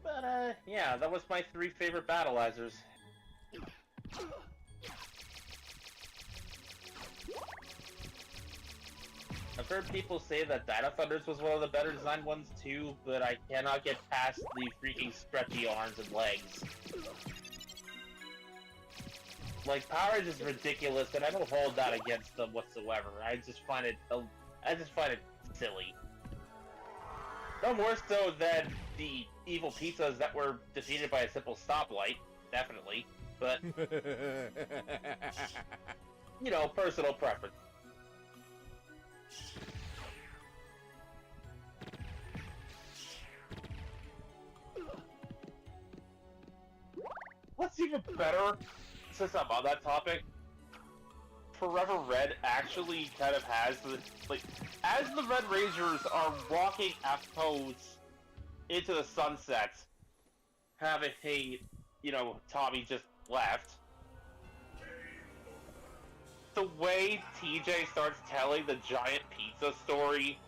But, yeah, that was my 3 favorite battleizers. I've heard people say that Dino Thunders was one of the better designed ones too, but I cannot get past the freaking stretchy arms and legs. Like, Power Rangers is ridiculous, and I don't hold that against them whatsoever. I just find it silly. No more so than the evil pizzas that were defeated by a simple stoplight, definitely. But, you know, personal preference. What's even better, since I'm on that topic, Forever Red actually kind of has the, like, as the Red Rangers are walking afterwards into the sunset, having, you know, Tommy just left, the way TJ starts telling the giant pizza story,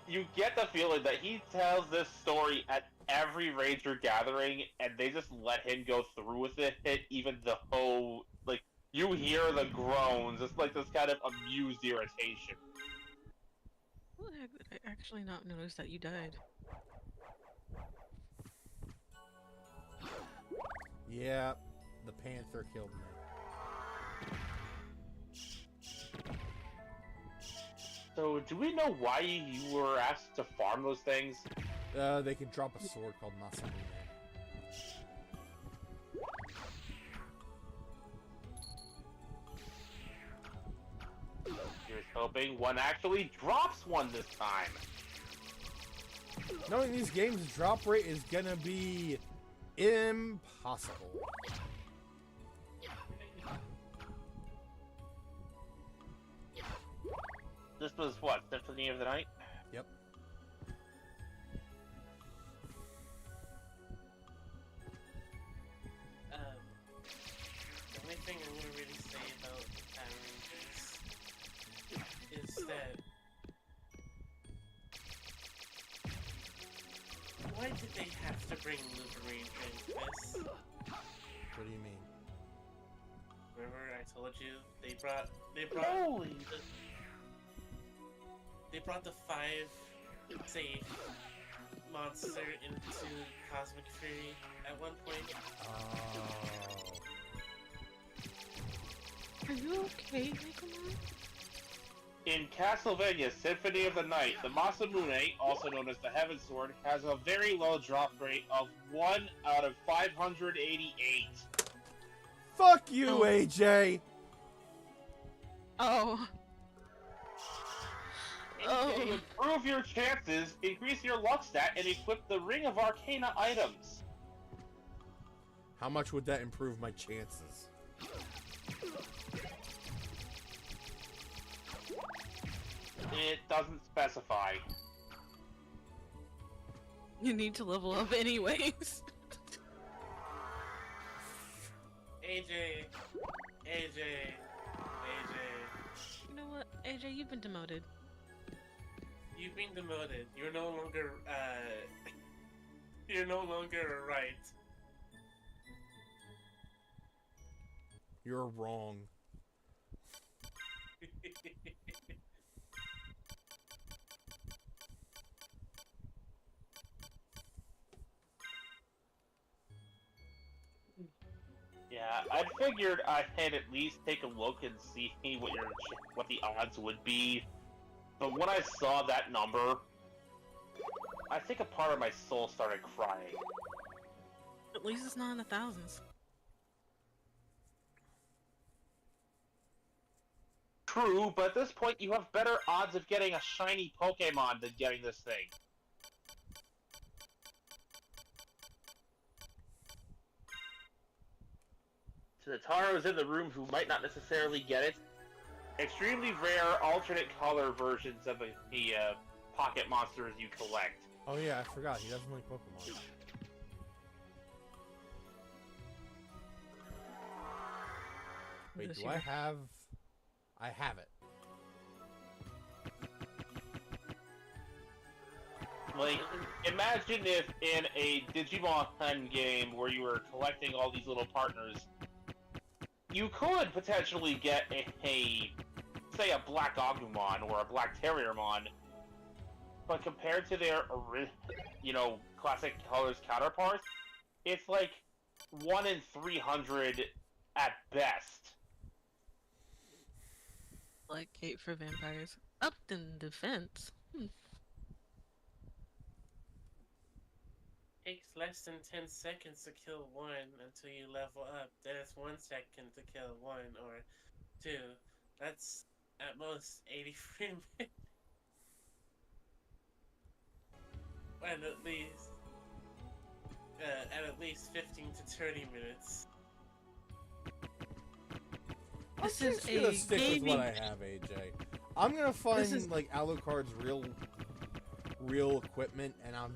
you get the feeling that he tells this story at every Ranger gathering, and they just let him go through with it, even the whole, like, you hear the groans, it's like this kind of amused irritation. How the heck did I actually not notice that you died? Yeah, the Panther killed me. So, do we know why you were asked to farm those things? They can drop a sword called Masamune. Here's hoping one actually drops one this time. Knowing these games, drop rate is gonna be impossible. This was what, Symphony of the Night? Yep. The only thing I'm gonna really say about Power Rangers is that why did they have to bring Wolverine into this? What do you mean? Remember I told you they brought Holy! They brought the 5 safe monster into Cosmic Fury at one point. Are you okay, Nikolai? In Castlevania Symphony of the Night, the Masamune, also known as the Heaven Sword, has a very low drop rate of 1 out of 588. Fuck you, Oh. AJ! Oh. To improve your chances, increase your luck stat, and equip the Ring of Arcana items. How much would that improve my chances? It doesn't specify. You need to level up anyways. AJ. You know what, AJ, you've been demoted. You've been demoted. You're no longer, you're no longer right. You're wrong. figured I'd at least take a look and see what the odds would be. But when I saw that number, I think a part of my soul started crying. At least it's not in the thousands. True, but at this point you have better odds of getting a shiny Pokemon than getting this thing. To the Taros in the room who might not necessarily get it, extremely rare alternate color versions of the pocket monsters you collect. Oh yeah, I forgot. He doesn't like Pokemon. Wait, This do year. I have... I have it. Like, imagine if in a Digimon game where you were collecting all these little partners, you could potentially get say a Black Agumon or a Black Terriermon, but compared to their, classic colors counterparts, it's like 1 in 300 at best. Like Kate for vampires. Up in defense. Takes less than 10 seconds to kill one until you level up. Then it's 1 second to kill one or two. That's at most 80 frame minutes. And at least 15 to 30 minutes. This I'm is just gonna a stick gaming. with what I have, AJ. I'm gonna find like Alucard's real equipment, and I'll be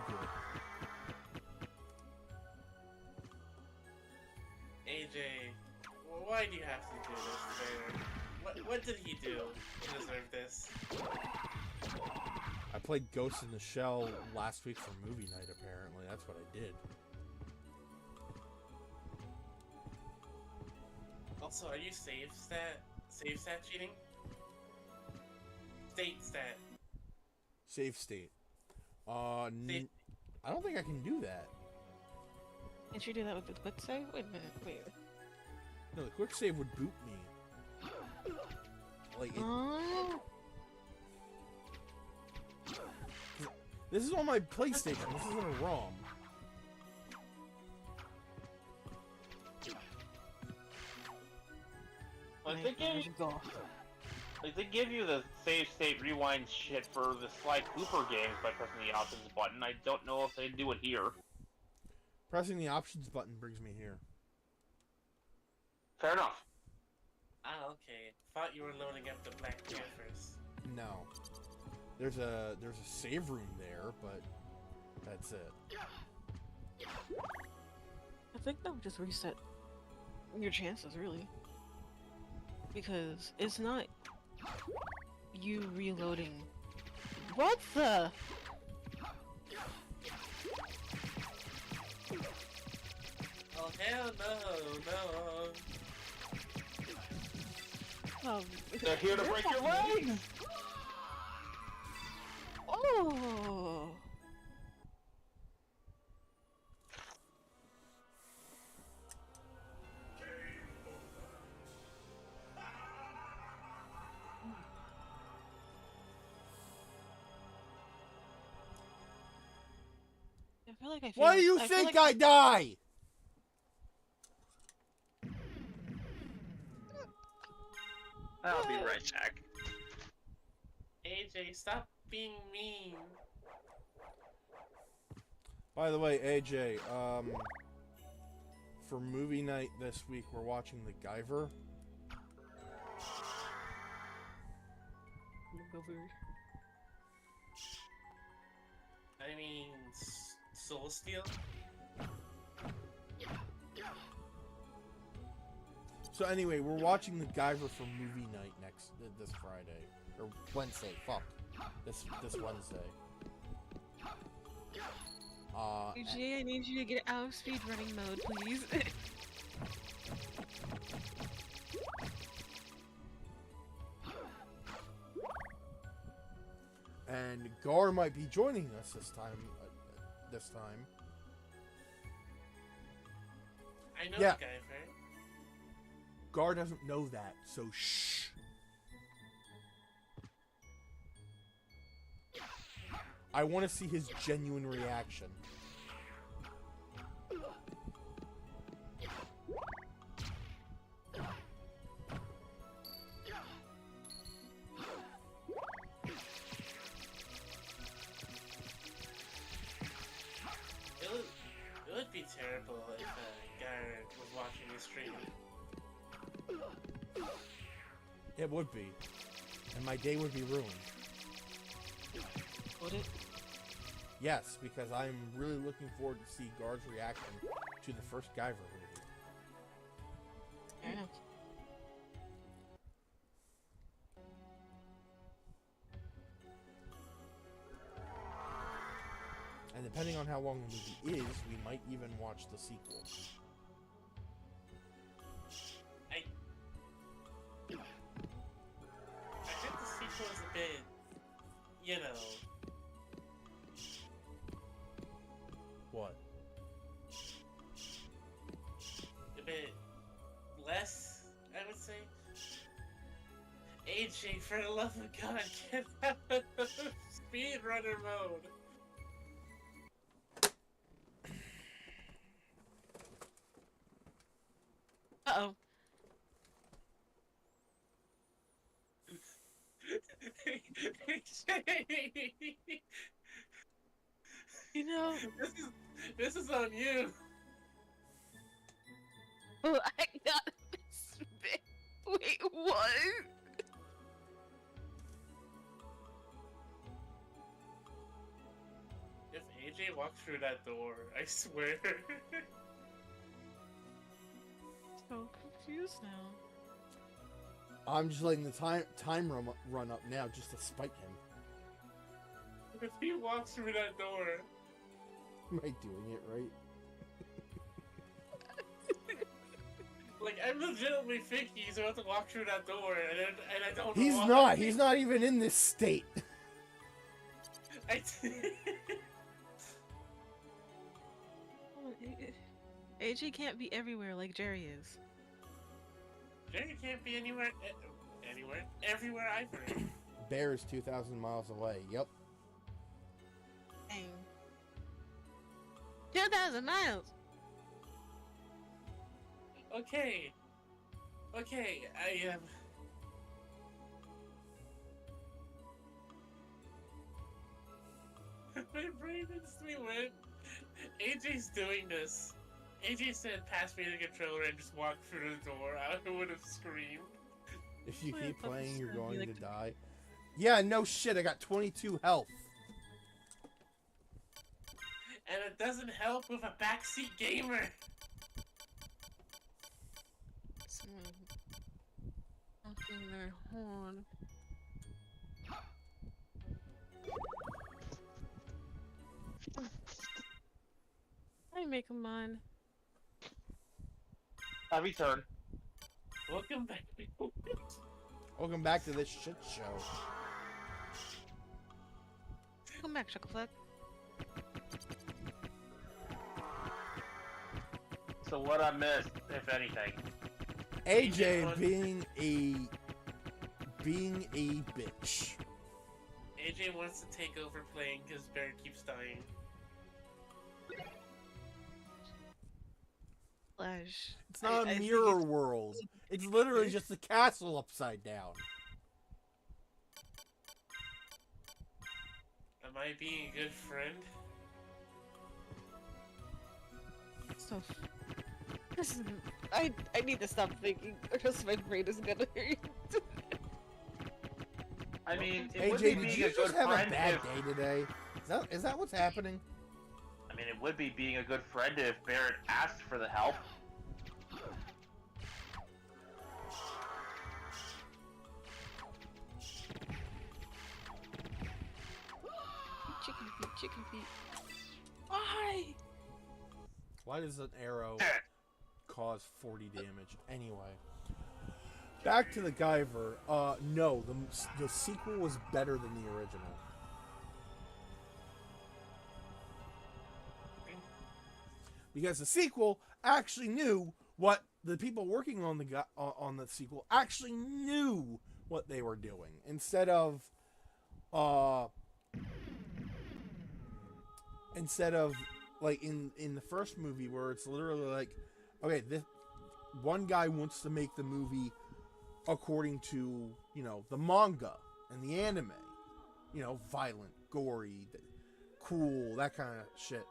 good. AJ, why do you have to do this, Bear? What did he do to deserve this? I played Ghost in the Shell last week for movie night. Apparently, that's what I did. Also, are you save stat cheating? State stat. Save state. Save- I don't think I can do that. Can't you do that with the quick save? Wait a minute, wait. No, the quick save would boot me. Like, Oh, this is on my PlayStation. This isn't a ROM. Like they give you the save state rewind shit for the Sly Cooper games by pressing the options button. I don't know if they do it here. Pressing the options button brings me here. Fair enough. Ah, okay. Thought you were loading up the Black Panthers. No. There's a save room there, but that's it. I think that would just reset your chances, really. Because it's not you reloading. What the? Oh hell no. They're here to break your legs! Oh! I feel like Why do you think I die? I'll be right back. AJ, stop being mean. By the way, AJ, for movie night this week, we're watching The Guyver. I mean, Soul Steel? So anyway, we're watching The Guyver for movie night this Friday or Wednesday. Fuck, this Wednesday. UGA, I need you to get out of speedrunning mode, please. And Gar might be joining us this time. I know Yeah. the guy, right? Gar doesn't know that, so shh. I want to see his genuine reaction. It would be terrible if Garrett was watching the stream. It would be. And my day would be ruined. Would it? Yes, because I'm really looking forward to see Gar's reaction to the first Guyver movie. Yeah. And depending on how long the movie is, we might even watch the sequel. I think the sequel is a bit, you know, What? a bit less, I would say. AJ, for the love of God, get out of speedrunner mode. Uh-oh. You know, this is on you. I got this bit. Wait, what? If AJ walks through that door, I swear. So confused now. I'm just letting the time run up now just to spite him. If he walks through that door, Am I doing it right? like I legitimately think he's about to walk through that door, and I don't. He's know why. not. He's not even in this state. AJ can't be everywhere like Jerry is. Jerry can't be anywhere, everywhere either. Bear is 2,000 miles away. Yep. Dang. 2,000 miles! Okay, I am. My brain instantly went. AJ's doing this. AJ said, "Pass me the controller," and just walked through the door. I would have screamed. If you Well, keep I thought playing, this you're was gonna going be to like- die. Yeah, no shit. I got 22 health. And it doesn't help with a backseat gamer. Someone honking their horn. I make a mine. I return. Welcome back. Welcome back to this shit show. Come back, Chucklefuck. So what I missed, if anything? AJ being a bitch. AJ wants to take over playing because Bear keeps dying. Flash. It's not I a think mirror world. It's literally just a castle upside down. Am I being a good friend? So, this is. I need to stop thinking, or else my brain is gonna hurt. I mean, it would AJ, be did being you a good just have a friend bad if... day today? Is that what's happening? I mean, it would be being a good friend if Barrett asked for the help. Chicken feet, chicken feet. Why? Why does an arrow cause 40 damage? Anyway. Back to the Guyver. No, the sequel was better than the original. Because the sequel actually knew what the people working on the sequel actually knew what they were doing instead of like in the first movie where it's literally like, okay, this one guy wants to make the movie according to, you know, the manga and the anime, you know, violent, gory, cool, that kind of shit.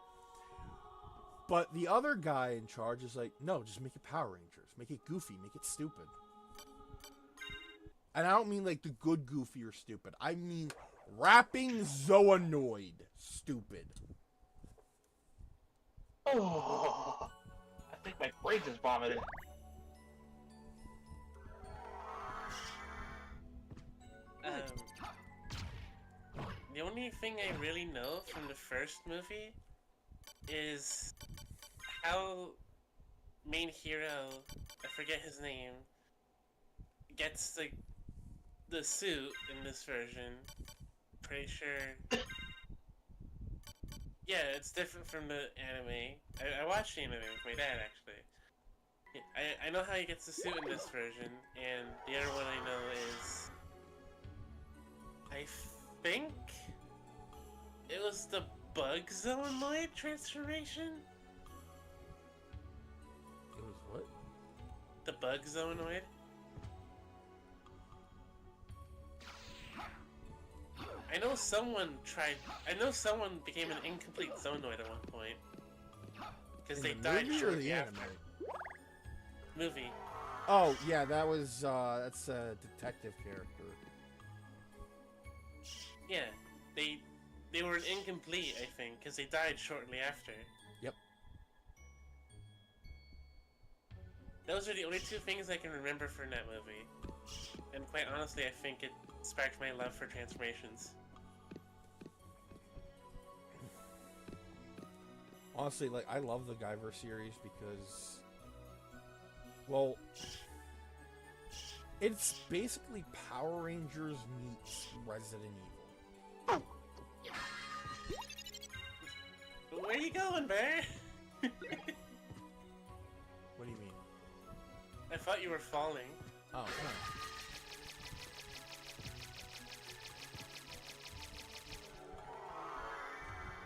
But the other guy in charge is like, no, just make it Power Rangers, make it goofy, make it stupid. And I don't mean like the good goofy or stupid. I mean rapping Zoanoid stupid. Oh, I think my brain just vomited. The only thing I really know from the first movie is how main hero, I forget his name, gets the suit in this version. Pretty sure. Yeah, it's different from the anime. I watched the anime with my dad, actually. I know how he gets the suit in this version, and the other one I know is... I think... it was the Bug Zoanoid transformation? It was what? The Bug Zoanoid? I know someone became an incomplete Zoanoid at one point. Because they died shortly after. Movie. Oh, yeah, that was, that's a detective character. Yeah, they were an incomplete, I think, because they died shortly after. Yep. Those are the only two things I can remember from that movie. And quite honestly, I think it sparked my love for transformations. Honestly, like, I love the Guyver series because, well, it's basically Power Rangers meets Resident Evil. Where you going, Bear? What do you mean? I thought you were falling. Oh, no.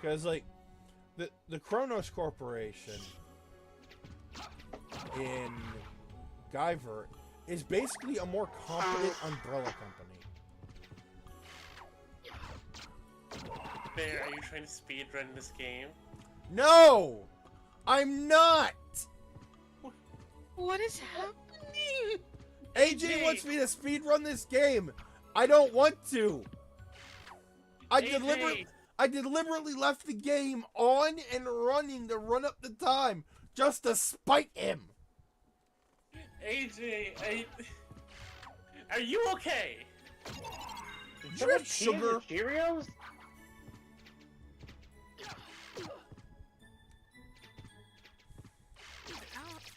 Because, like, the Kronos Corporation in Guyver is basically a more competent umbrella company. Bear, are you trying to speedrun this game? No! I'm not! What is happening? AJ wants me to speedrun this game! I don't want to! I deliberately left the game on and running to run up the time just to spite him. AJ, are you okay? Did you have sugar? Cheerios?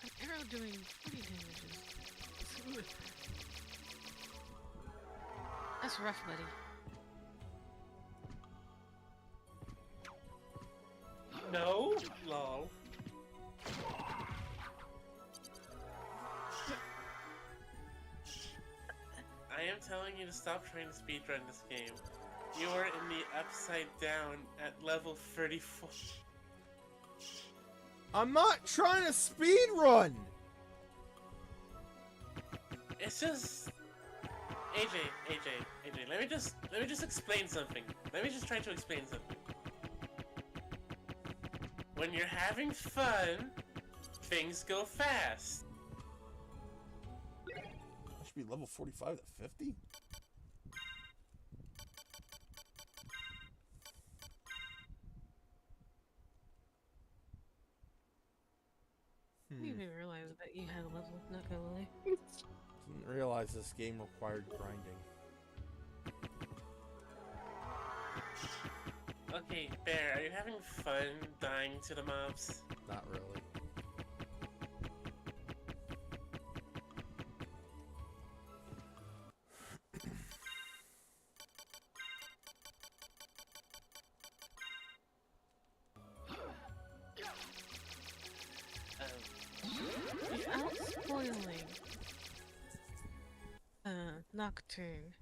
An arrow doing 40 damages. That's rough, buddy. No? Lol. I am telling you to stop trying to speedrun this game. You are in the upside down at level 34. I'm not trying to speedrun! It's just... AJ, let me just explain something. Let me just try to explain something. When you're having fun, things go fast. I should be level 45 to 50? You didn't realize that you had a level, not gonna lie. Didn't realize this game required grinding. Okay, Bear, are you having fun dying to the mobs? Not really. spoiling. Nocturne.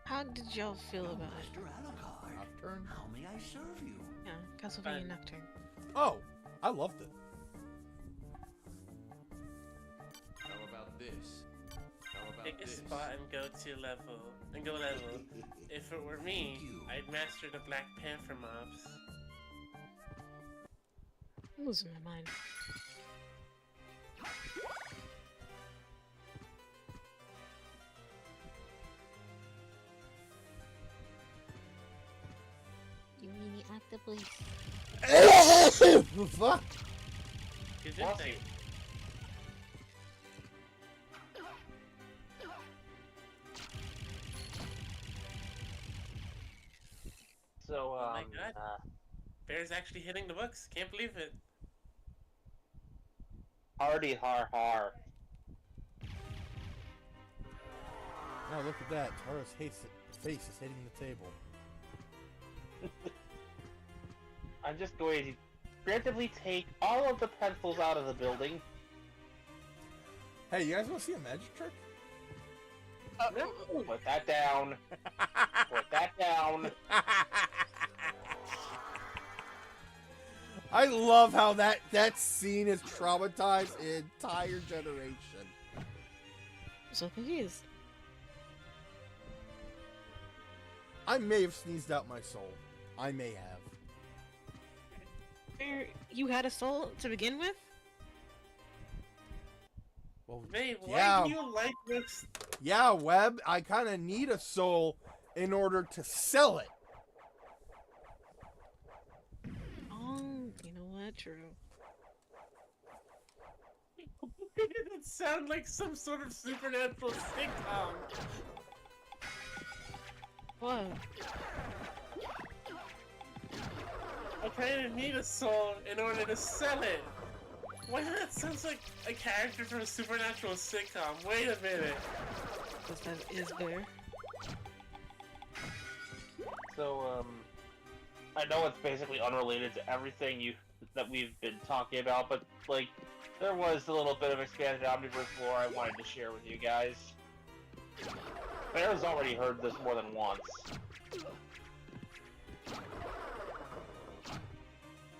How did y'all feel about it? Master Alucard, Nocturne? how may I serve you? Yeah, Castlevania Nocturne. Oh, I loved it. How about this? How about Pick a this? spot and go level. If it were me, Thank you. I'd master the Black Panther mobs. I'm losing my mind. You mean the octopus? Fuck. Good Awesome. insight. So, Oh my God. Bear's actually hitting the books. Can't believe it. hardy har har. Now look at that. Tara's face is hitting the table. I'm just going to preemptively take all of the pencils out of the building. Hey, you guys want to see a magic trick? Put that down. Put that down. I love how that scene has traumatized an entire generation. I'm so confused. I may have sneezed out my soul. I may have. You had a soul to begin with? Well, May, why yeah, do you like this? yeah, Webb. I kind of need a soul in order to sell it. Oh, you know what? True. It sounds like some sort of supernatural sitcom. What? I kind of need a soul in order to sell it. Why that sounds like a character from a supernatural sitcom? Wait a minute. Because that is Bear. So, I know it's basically unrelated to everything that we've been talking about, but, like, there was a little bit of expanded Omniverse lore I wanted to share with you guys. Bear's already heard this more than once.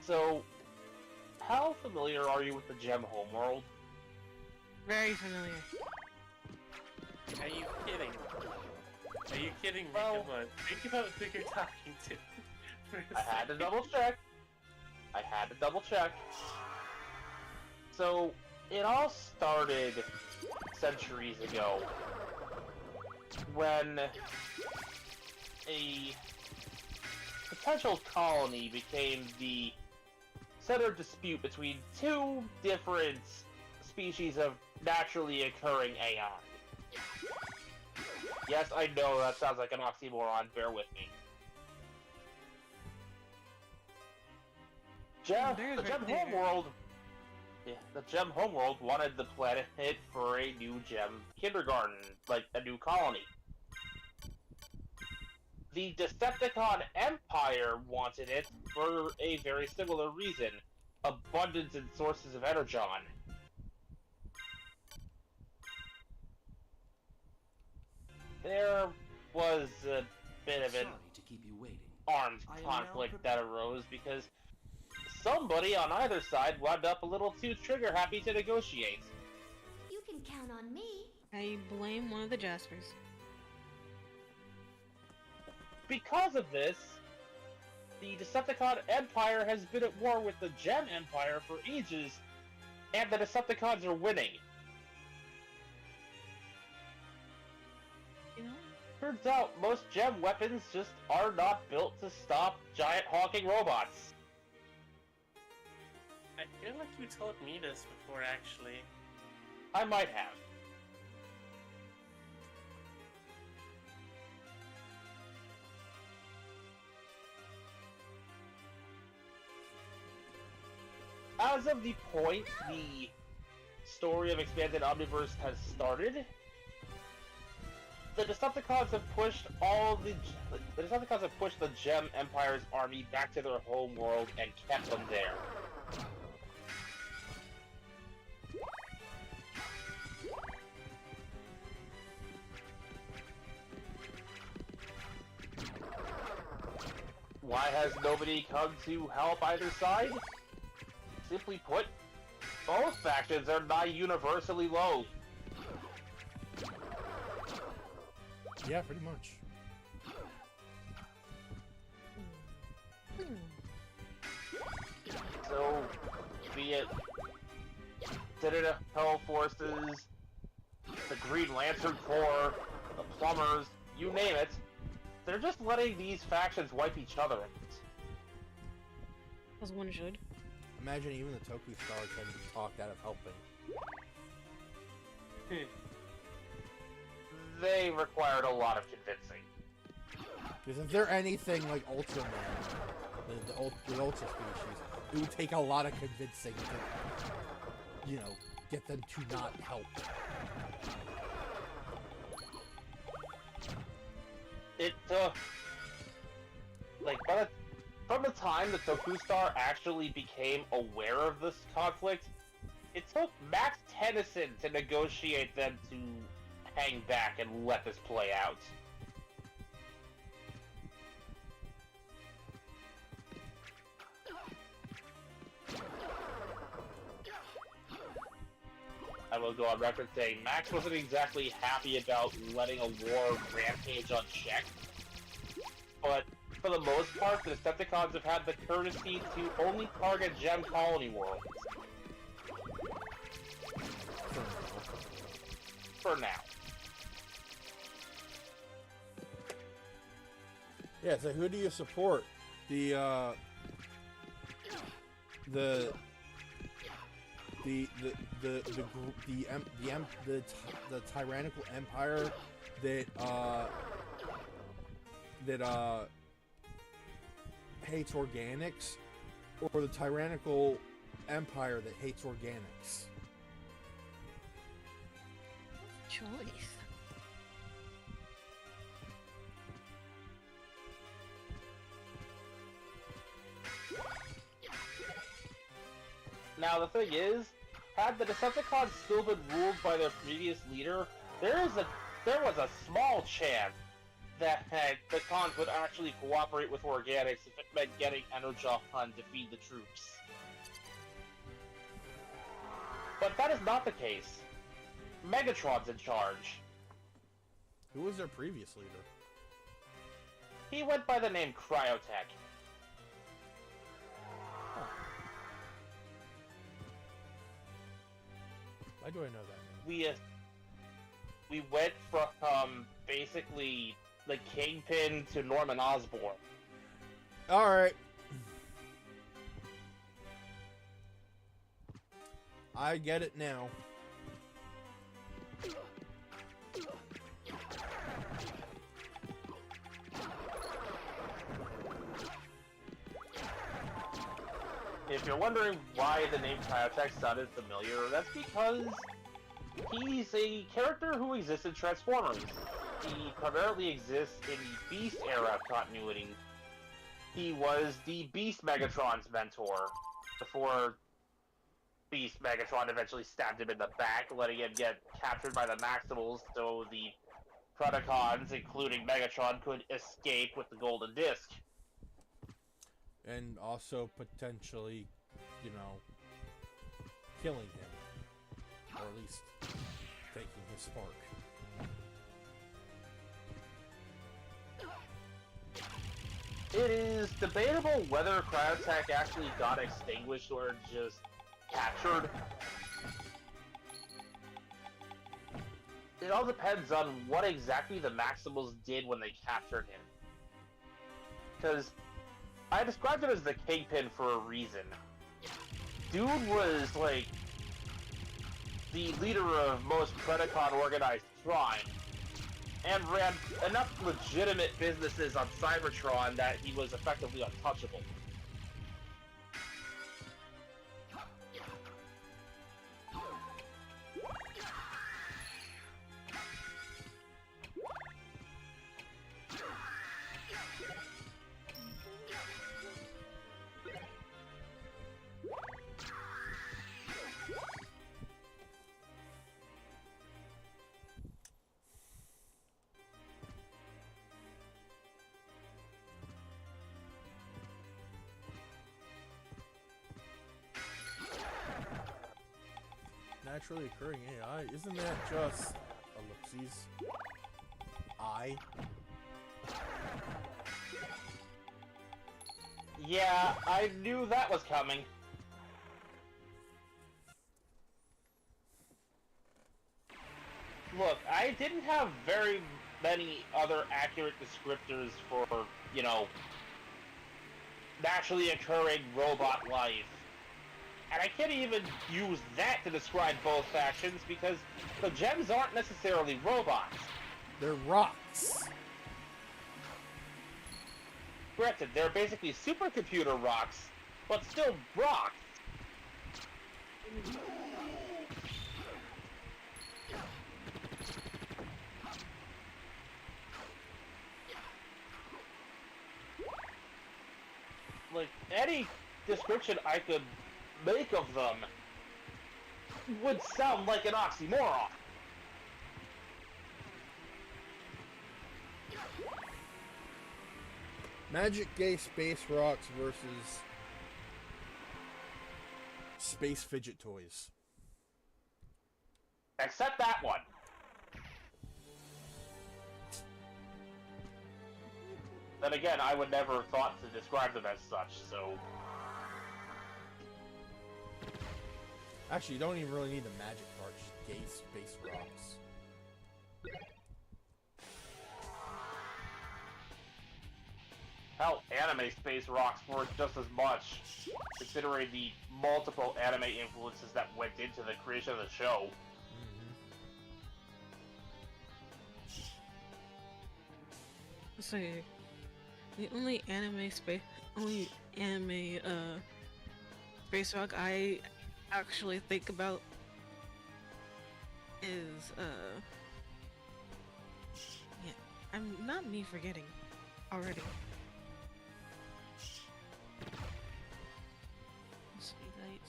So, how familiar are you with the Gem homeworld? Very familiar. Are you kidding? Are you kidding me? Well- Come on. Think about who you're talking to. for a I had to second. double check. So, it all started centuries ago when a potential colony became the center of dispute between two different species of naturally occurring AI. Yes, I know that sounds like an oxymoron, bear with me. Bear's The Gem right there. homeworld. Yeah, the Gem homeworld wanted the planet for a new Gem kindergarten, like a new colony. The Decepticon Empire wanted it for a very similar reason: abundance in sources of energon. There was a bit of an Sorry to keep you waiting. armed I am conflict now that arose because somebody on either side wound up a little too trigger happy to negotiate. You can count on me. I blame one of the Jaspers. Because of this, the Decepticon Empire has been at war with the Gem Empire for ages, and the Decepticons are winning. You know? Turns out most Gem weapons just are not built to stop giant honking robots. I feel like you told me this before, actually. I might have. As of the point the story of Expanded Omniverse has started, the Decepticons have pushed the Decepticons have pushed the Gem Empire's army back to their home world and kept them there. Why has nobody come to help either side? Simply put, both factions are not universally low. Yeah, pretty much. So, be it Citadel Forces, the Green Lantern Corps, the Plumbers, you name it, they're just letting these factions wipe each other out. As one should. Imagine even the Toku stars getting talked out of helping. They required a lot of convincing. Because if they're anything like Ultraman, the Ultra species, it would take a lot of convincing to, you know, get them to not help. It from the time the Tokustar actually became aware of this conflict, it took Max Tennyson to negotiate them to hang back and let this play out. I will go on record saying Max wasn't exactly happy about letting a war rampage unchecked, but for the most part, the Decepticons have had the courtesy to only target Gem Colony worlds. For now. Yeah, so who do you support? The tyrannical empire that hates organics, or the tyrannical empire that hates organics? Choice. Now the thing is, had the Decepticons still been ruled by their previous leader, there was a small chance that the cons would actually cooperate with organics if it meant getting Energon to feed the troops. But that is not the case. Megatron's in charge. Who was their previous leader? He went by the name Cryotech. Why do I know that name? We went from basically the Kingpin to Norman Osborn. Alright. I get it now. If you're wondering why the name Cryotech sounded familiar, that's because he's a character who exists in Transformers. He primarily exists in the Beast era continuity. He was the Beast Megatron's mentor, before Beast Megatron eventually stabbed him in the back, letting him get captured by the Maximals so the Predacons, including Megatron, could escape with the Golden Disc. And also potentially, you know, killing him. Or at least taking his spark. It is debatable whether Cryotech actually got extinguished or just captured. It all depends on what exactly the Maximals did when they captured him. Because I described him as the Kingpin for a reason. Dude was, like, the leader of most Predacon organized crime, and ran enough legitimate businesses on Cybertron that he was effectively untouchable. naturally occurring AI. Isn't that just ellipses? Yeah, I knew that was coming. Look, I didn't have very many other accurate descriptors for, you know, naturally occurring robot life. And I can't even use that to describe both factions because the gems aren't necessarily robots. They're rocks. Granted, they're basically supercomputer rocks, but still rocks. Like, any description I could make of them would sound like an oxymoron. Magic Gay Space Rocks versus Space Fidget Toys. Except that one. Then again, I would never have thought to describe them as such, so... Actually, you don't even really need the magic part, just Gay Space Rocks. Hell, anime space rocks work just as much, considering the multiple anime influences that went into the creation of the show. So, the only anime space rock I actually think about is yeah, I'm not me forgetting already. Sweet light.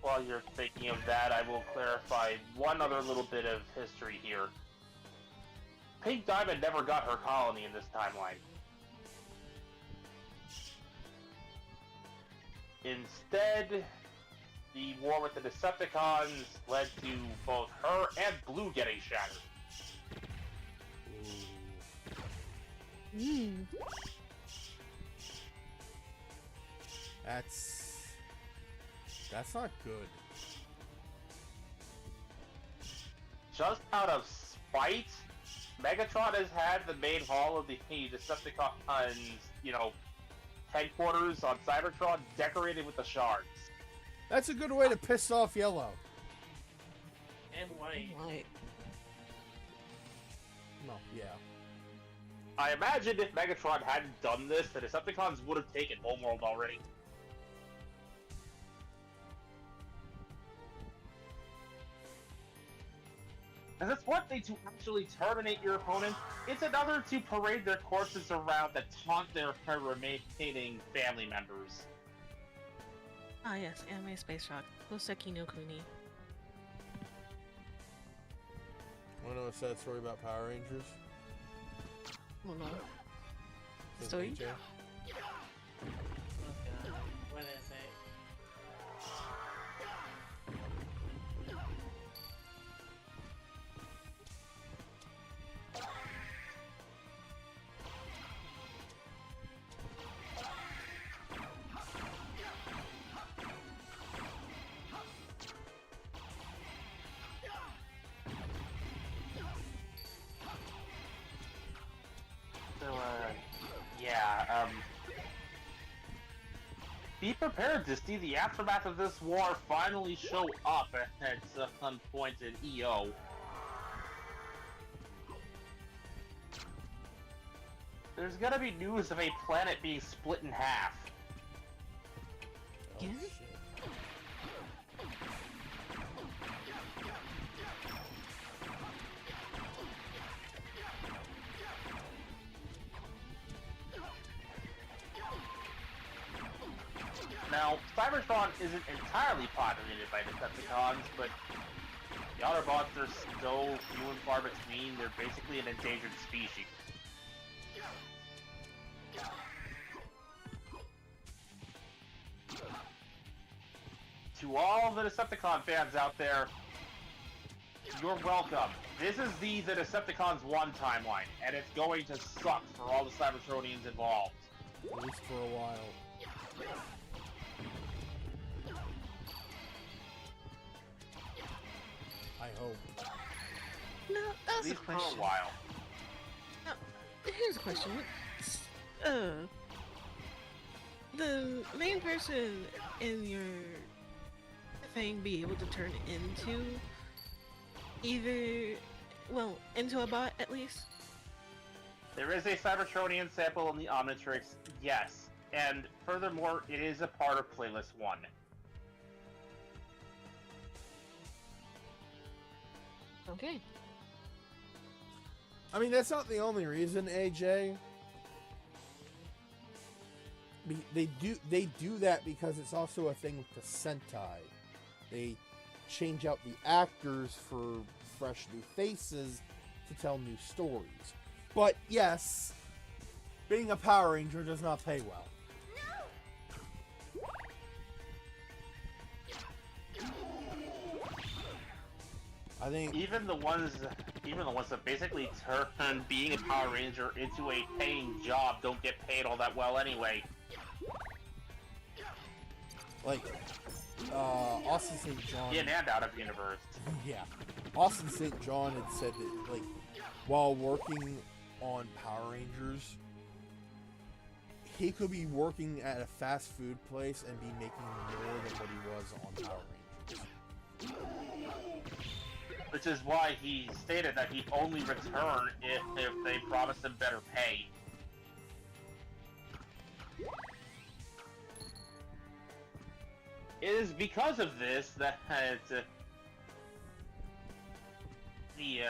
While you're thinking of that, I will clarify one other little bit of history here. Pink Diamond never got her colony in this timeline. Instead, the war with the Decepticons led to both her and Blue getting shattered. That's not good. Just out of spite, Megatron has had the main hall of the Decepticons, you know, headquarters on Cybertron decorated with the shards. That's a good way to piss off Yellow. And white. No, yeah. I imagine if Megatron hadn't done this, the Decepticons would have taken Homeworld already. And it's one thing to actually terminate your opponent, it's another to parade their corpses around that taunt their remaining family members. Ah yes, anime space rock. Hoseki no Kuni. Wanna know a sad story about Power Rangers? Hold on. Says Story? AJ. Oh god. What is it? So, yeah, be prepared to see the aftermath of this war finally show up at some point in EO. There's gonna be news of a planet being split in half. Again? shit. Now, Cybertron isn't entirely populated by Decepticons, but The Autobots are so few and far between, they're basically an endangered species. To all the Decepticon fans out there, you're welcome. This is the Decepticons 1 timeline, and it's going to suck for all the Cybertronians involved. At least for a while. I hope. No, At that's a least for a question. while. Now, here's a question. The main person in your thing be able to turn into either, well, into a bot at least? There is a Cybertronian sample in the Omnitrix, yes. And furthermore, it is a part of Playlist 1. Okay. I mean, that's not the only reason, AJ. They do that because it's also a thing with the Sentai. They change out the actors for fresh new faces to tell new stories. But yes, being a Power Ranger does not pay well. I think Even the ones that basically turn being a Power Ranger into a paying job don't get paid all that well anyway. like Austin St. John. In and out of the universe. Yeah, Austin St. John had said that, like, while working on Power Rangers, he could be working at a fast food place and be making more than what he was on Power Rangers. Which is why he stated that he'd only return if they promised him better pay. It is because of this that the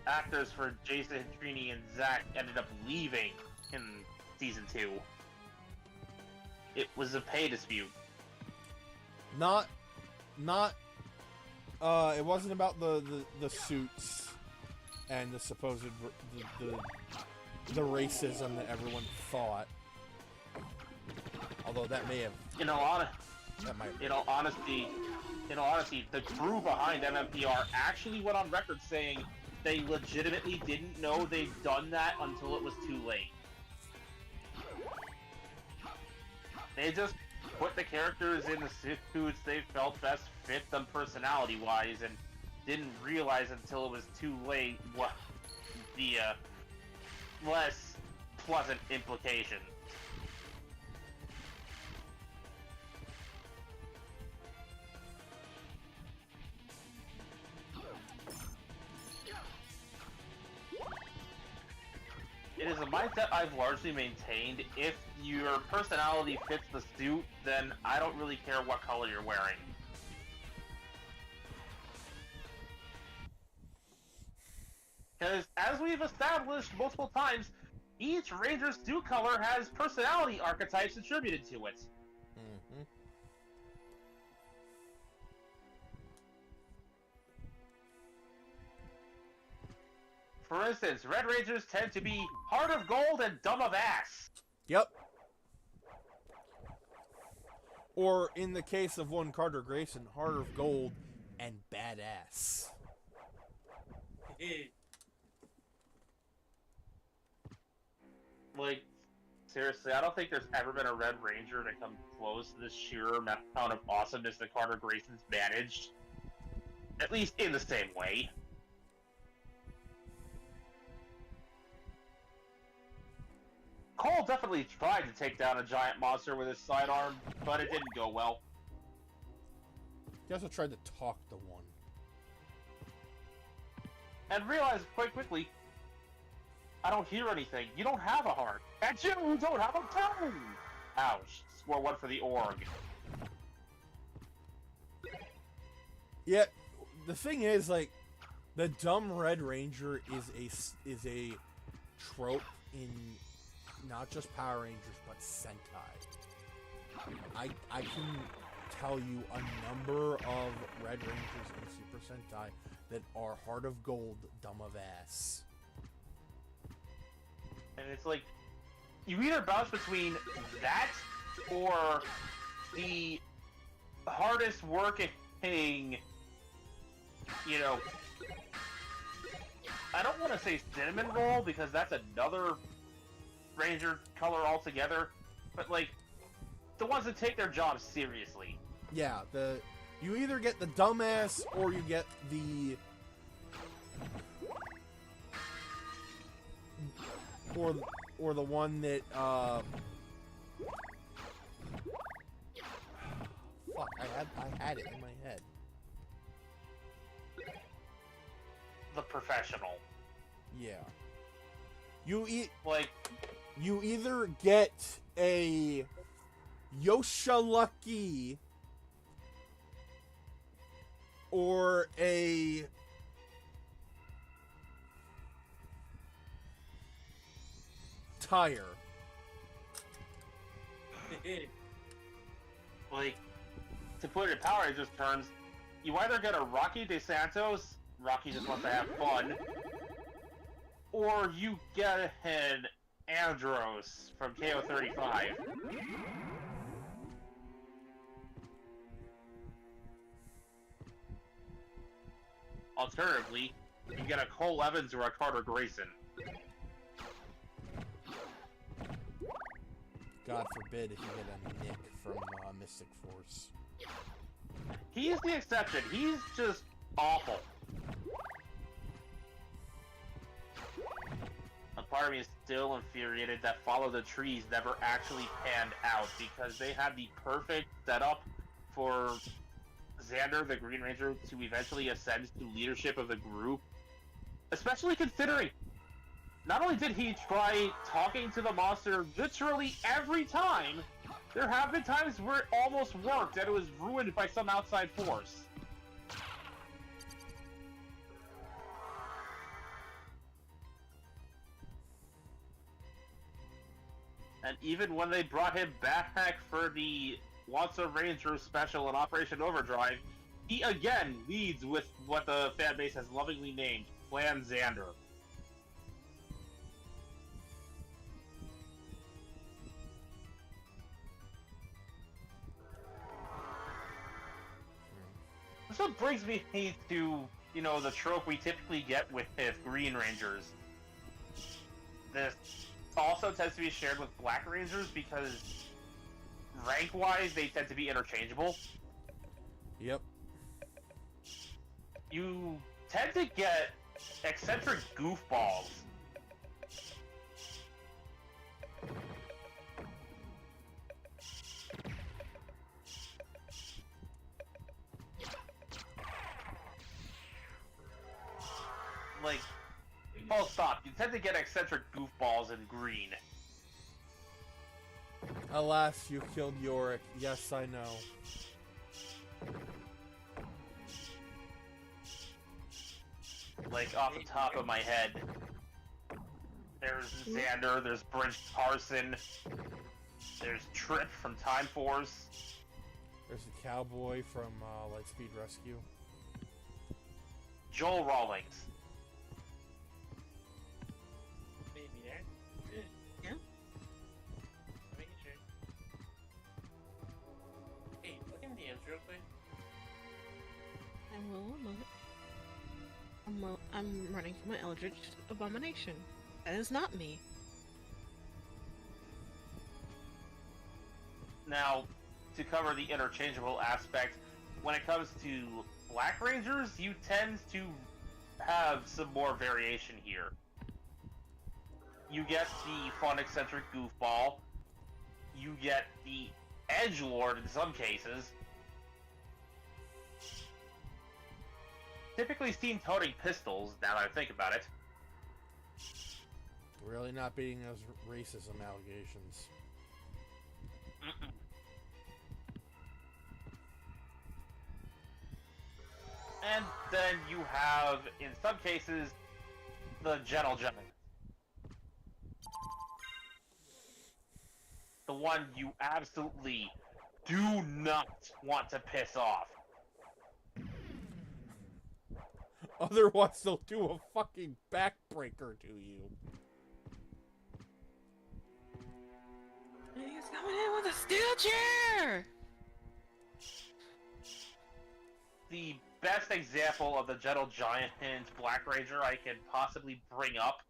actors for Jason, Trini, and Zach ended up leaving in Season 2. It was a pay dispute. It wasn't about the suits and the supposed the racism that everyone thought. Although that may have In all honesty, the crew behind MMPR actually went on record saying they legitimately didn't know they'd done that until it was too late. They just put the characters in the suits they felt best fit them personality-wise, and didn't realize until it was too late what the less pleasant implication. It is a mindset I've largely maintained. If your personality fits the suit, then I don't really care what color you're wearing. Because, as we've established multiple times, each Ranger's suit color has personality archetypes attributed to it. Mm-hmm. For instance, Red Rangers tend to be heart of gold and dumb of ass. Yep. Or in the case of one Carter Grayson, heart of gold and badass. Like, seriously, I don't think there's ever been a Red Ranger to come close to the sheer amount of awesomeness that Carter Grayson's managed. At least in the same way. Cole definitely tried to take down a giant monster with his sidearm, but it didn't go well. He also tried to talk to one. And realized quite quickly, I don't hear anything. You don't have a heart. And you don't have a brain! Ouch. Score one for the org. Yeah, the thing is, like, the dumb Red Ranger is a trope in not just Power Rangers, but Sentai. I can tell you a number of Red Rangers in Super Sentai that are heart of gold, dumb of ass. And it's like, you either bounce between that or the hardest working, you know, I don't want to say cinnamon roll because that's another ranger color altogether, but like, the ones that take their job seriously. Yeah, you either get the dumbass or you get the or the one that fuck, I had it in my head. The professional. Yeah. You Like, either get a Yosha Lucky or a tire. like, to put it in Power Rangers terms, you either get a Rocky DeSantos, Rocky just wants to have fun, or you get an Andros from KO35. Alternatively, you get a Cole Evans or a Carter Grayson. God forbid if you get a Nick from Mystic Force. He's the exception. He's just awful. A part of me is still infuriated that Follow the Trees never actually panned out because they had the perfect setup for Xander, the Green Ranger, to eventually ascend to leadership of the group. Especially considering, not only did he try talking to the monster literally every time, there have been times where it almost worked and it was ruined by some outside force. And even when they brought him back for the Once-a Ranger special in Operation Overdrive, he again leads with what the fanbase has lovingly named Plan Xander. This what brings me to, you know, the trope we typically get with Green Rangers. This also tends to be shared with Black Rangers because rank-wise they tend to be interchangeable. Yep. You tend to get eccentric goofballs. Like, full stop. You tend to get eccentric goofballs in Green. Alas, you killed Yorick. Yes, I know. Like, off the top of my head, there's Xander, there's Brent Carson, there's Trip from Time Force. There's the cowboy from Lightspeed Rescue. Joel Rawlings. Maybe there. Good. Yeah. Making sure. Hey, look in DMs real quick. I will a moment. I'm running from an Eldritch Abomination. That is not me. Now, to cover the interchangeable aspect, when it comes to Black Rangers, you tend to have some more variation here. You get the fun, eccentric goofball. You get the edgelord in some cases. Typically seen toting pistols, now that I think about it. Really not beating those racism allegations. Mm-mm. And then you have, in some cases, the gentle gentleman. The one you absolutely do not want to piss off. Otherwise, they'll do a fucking backbreaker to you. And he's coming in with a steel chair! The best example of the Gentle Giant Black Ranger I could possibly bring up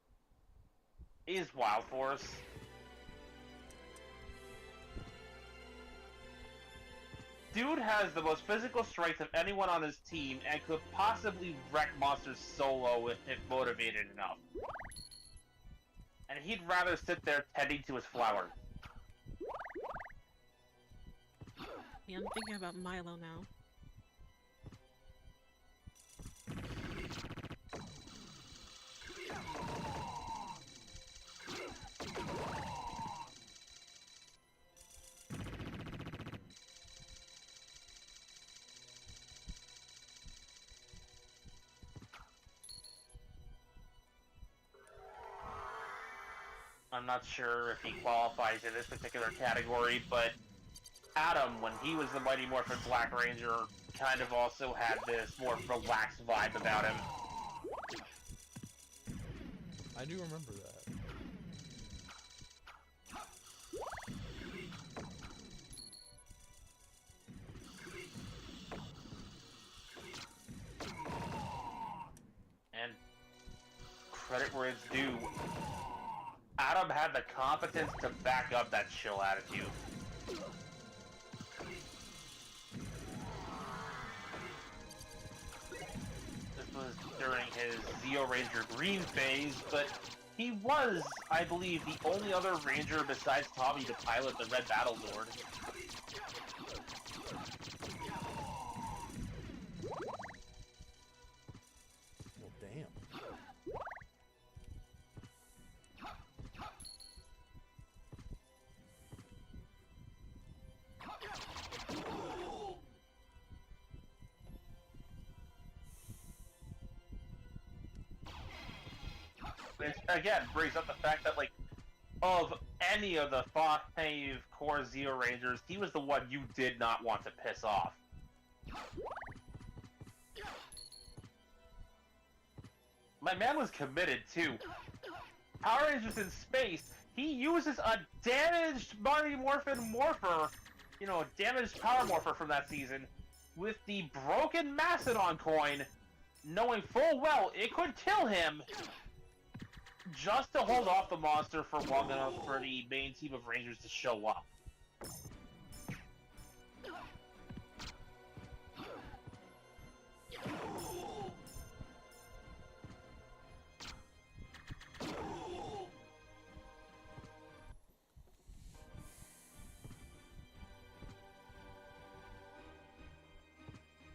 is Wild Force. Dude has the most physical strength of anyone on his team and could possibly wreck monsters solo if motivated enough. And he'd rather sit there tending to his flowers. Yeah, I'm thinking about Milo now. I'm not sure if he qualifies in this particular category, but Adam, when he was the Mighty Morphin Black Ranger, kind of also had this more relaxed vibe about him. I do remember that. And credit where it's due, Adam had the competence to back up that chill attitude. This was during his Zeo Ranger Green phase, but he was, I believe, the only other Ranger besides Tommy to pilot the Red Battle Lord. Well, damn. Which, again, brings up the fact that, like, of any of the 5 core Zeo Rangers, he was the one you did not want to piss off. My man was committed, too. Power Rangers in Space, he uses a damaged Mighty Morphin Morpher, you know, a damaged Power Morpher from that season, with the broken Mastodon coin, knowing full well it could kill him, just to hold off the monster for long enough for the main team of Rangers to show up.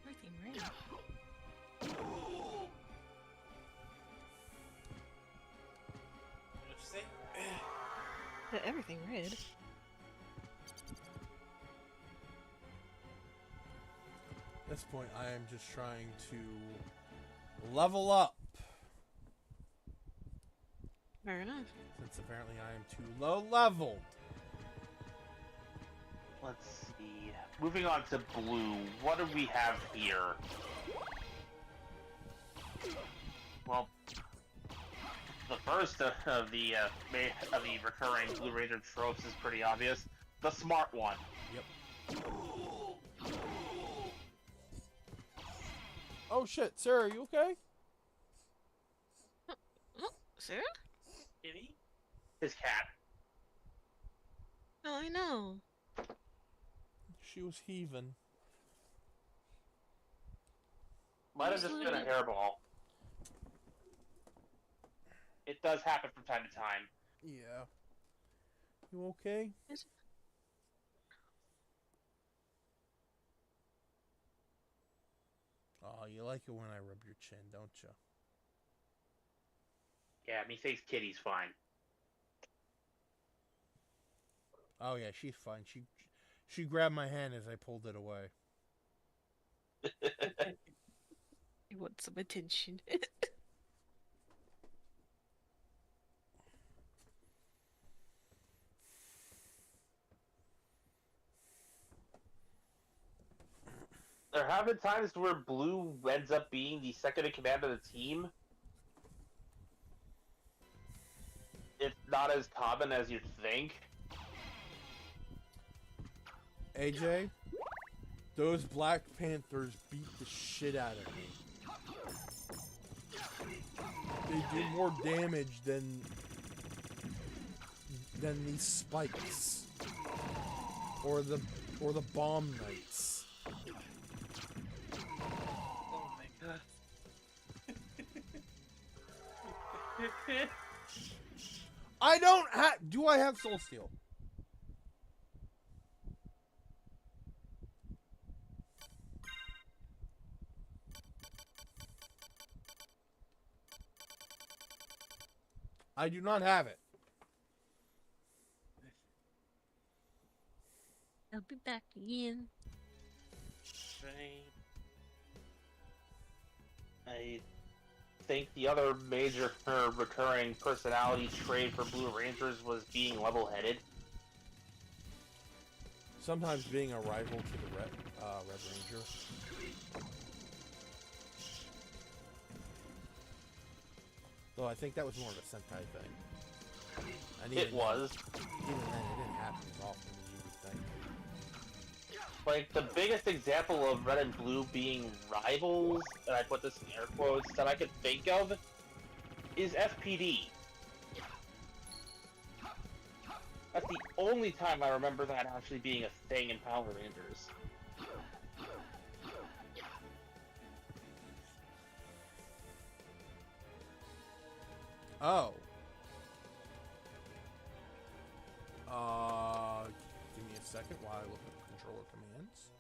Everything red. What'd you say? Everything red. At this point, I am just trying to level up. Fair enough. Since apparently I am too low leveled. Let's see. Moving on to blue, what do we have here? Well, the first of the recurring Blue Ranger tropes is pretty obvious. The smart one. Yep. Oh shit, Sarah, are you okay? Oh, Sarah? Kitty? His cat. Oh, I know. She was heaving. Might have just been a hairball. It does happen from time to time. Yeah. You okay? Oh, you like it when I rub your chin, don't you? Yeah, methinks Kitty's fine. Oh yeah, she's fine. She grabbed my hand as I pulled it away. You want some attention. There have been times where Blue ends up being the second in command of the team. It's not as common as you'd think. AJ, those Black Panthers beat the shit out of me. They do more damage than these spikes or the bomb knights. Oh my god. I don't have. Do I have Soul Steel? I do not have it. I'll be back again. Right. I think the other major recurring personality trait for Blue Rangers was being level-headed. Sometimes being a rival to the Red Ranger. Though I think that was more of a Sentai thing. And It was. Even then, it didn't happen as often as you would think. Like, the biggest example of Red and Blue being rivals, and I put this in air quotes, that I could think of, is FPD. That's the only time I remember that actually being a thing in Power Rangers. Oh. Give me a second while I look at the controller commands.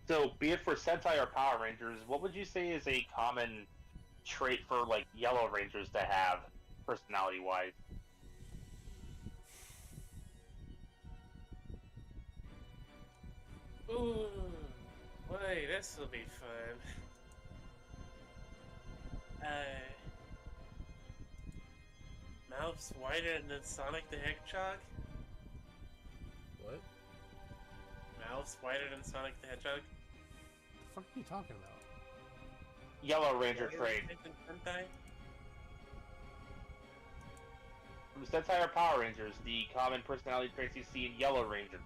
So, be it for Sentai or Power Rangers, what would you say is a common trait for, like, Yellow Rangers to have, personality-wise? Ooh, boy, this will be fun. Mouth's wider than Sonic the Hedgehog? What? Mouth's wider than Sonic the Hedgehog? What the fuck are you talking about? Yellow Ranger trait. Sentai? From Sentai or Power Rangers, the common personality traits you see in Yellow Rangers.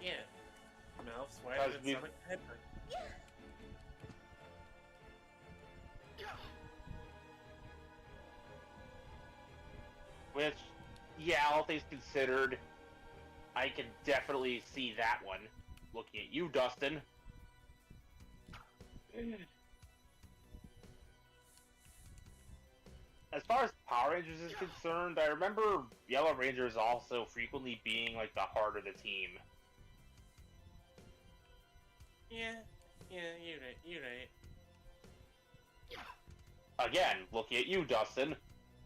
Yeah. Mouth's wider than we've- Sonic the Hedgehog. Which, yeah, all things considered, I can definitely see that one. Looking at you, Dustin. As far as Power Rangers is concerned, I remember Yellow Rangers also frequently being, like, the heart of the team. Yeah, you're right. Again, looking at you, Dustin.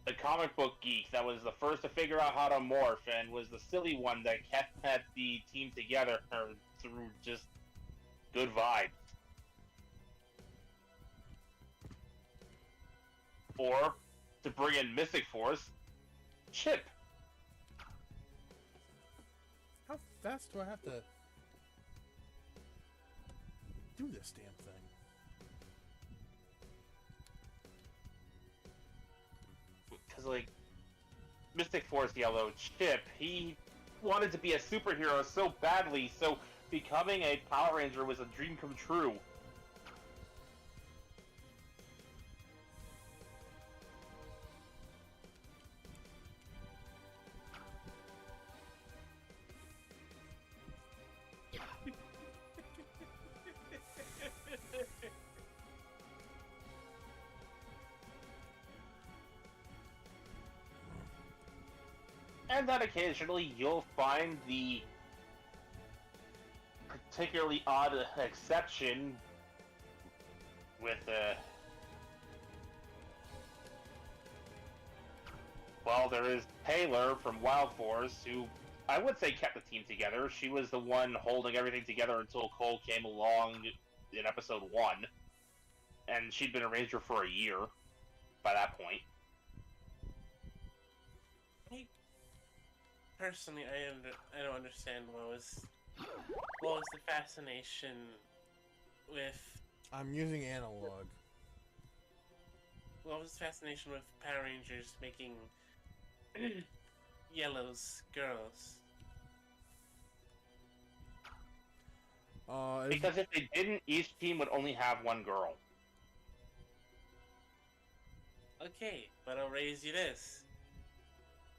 The comic book geek that was the first to figure out how to morph and was the silly one that kept the team together through just good vibes. Or, to bring in Mystic Force, Chip. How fast do I have to do this damn thing? Because, like, Mystic Force Yellow, Chip, he wanted to be a superhero so badly, so becoming a Power Ranger was a dream come true. And then occasionally you'll find the particularly odd exception with well, there is Taylor from Wild Force, who I would say kept the team together. She was the one holding everything together until Cole came along in episode 1. And she'd been a ranger for a year by that point. Personally, I don't understand what was the fascination with. I'm using analog. What was the fascination with Power Rangers making yellows girls? Because if they didn't, each team would only have one girl. Okay, but I'll raise you this.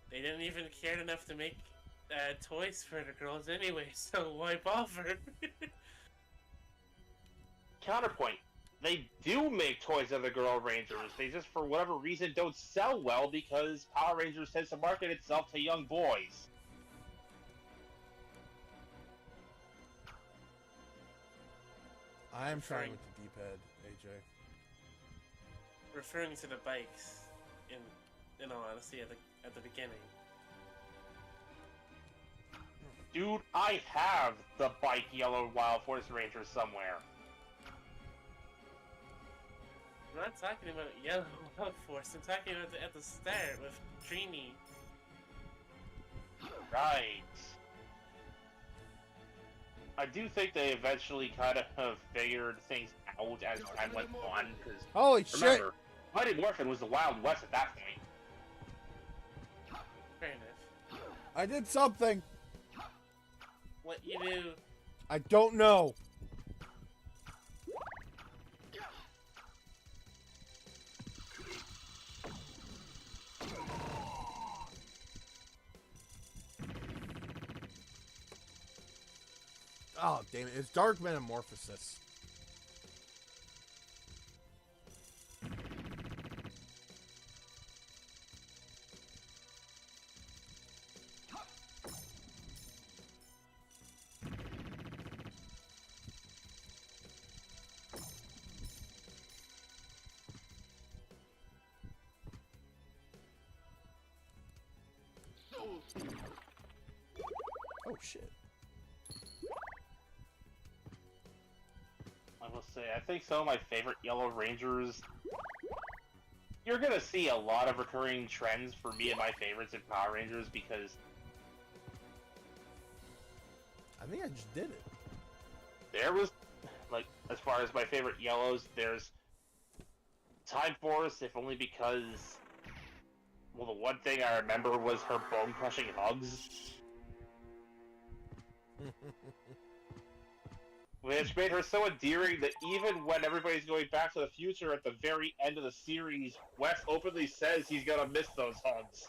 They didn't even care enough to make toys for the girls anyway, so why bother? Counterpoint. They do make toys of the Girl Rangers. They just, for whatever reason, don't sell well because Power Rangers tends to market itself to young boys. I am trying with the D-pad, AJ. Referring to the bikes, in all honesty, at the beginning. Dude, I have the bike Yellow Wild Force Ranger somewhere. I'm not talking about Yellow Wild Force, I'm talking about at the start with Trini. Right. I do think they eventually kind of figured things out as time went on, because Holy shit! remember, Mighty Morphin was the Wild West at that point. Fair enough. I did something! What you do? I don't know! Oh, damn it. It's Dark Metamorphosis. Oh, shit. I will say, I think some of my favorite Yellow Rangers... You're gonna see a lot of recurring trends for me and my favorites in Power Rangers, because... I think I just did it. There was, like, as far as my favorite Yellows, there's... Time Force, if only because... Well, the one thing I remember was her bone-crushing hugs. Which made her so endearing that even when everybody's going back to the future at the very end of the series, Wes openly says he's gonna miss those hugs.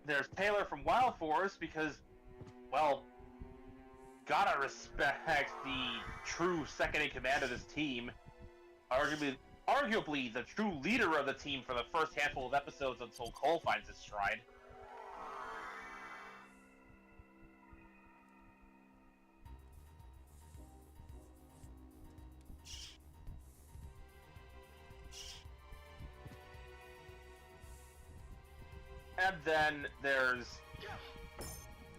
There's Taylor from Wild Force because, well, gotta respect the true second-in-command of this team. Arguably the true leader of the team for the first handful of episodes until Cole finds his stride. And then there's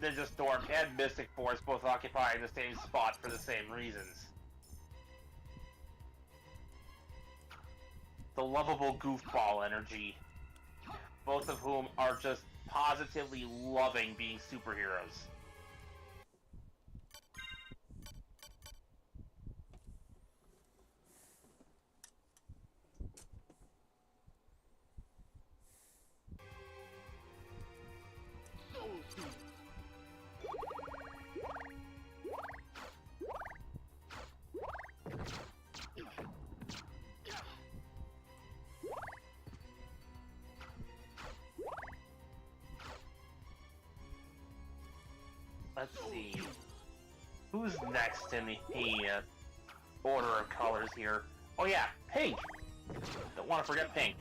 Ninja Storm and Mystic Force both occupying the same spot for the same reasons. The lovable goofball energy, both of whom are just positively loving being superheroes. Let's see. Who's next in the order of colors here? Oh yeah, Pink! Don't want to forget Pink.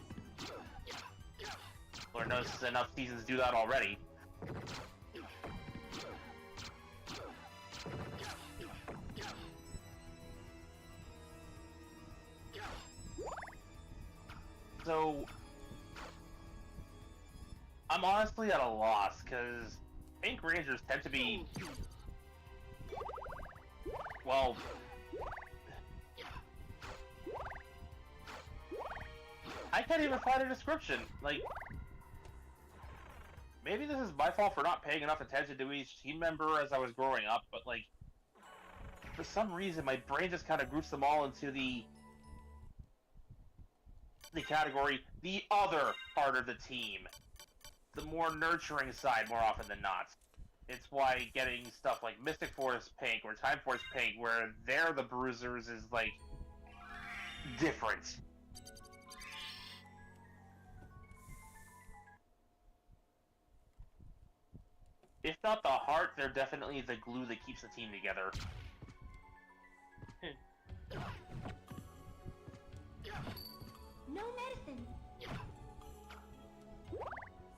Lord knows enough seasons do that already. So, I'm honestly at a loss, because Pink Rangers tend to be, well, I can't even find a description. Like, maybe this is my fault for not paying enough attention to each team member as I was growing up, but like, for some reason my brain just kind of groups them all into the category, the other part of the team. The more nurturing side more often than not. It's why getting stuff like Mystic Force Pink or Time Force Pink, where they're the bruisers, is like different. If not the heart, they're definitely the glue that keeps the team together. No medicine.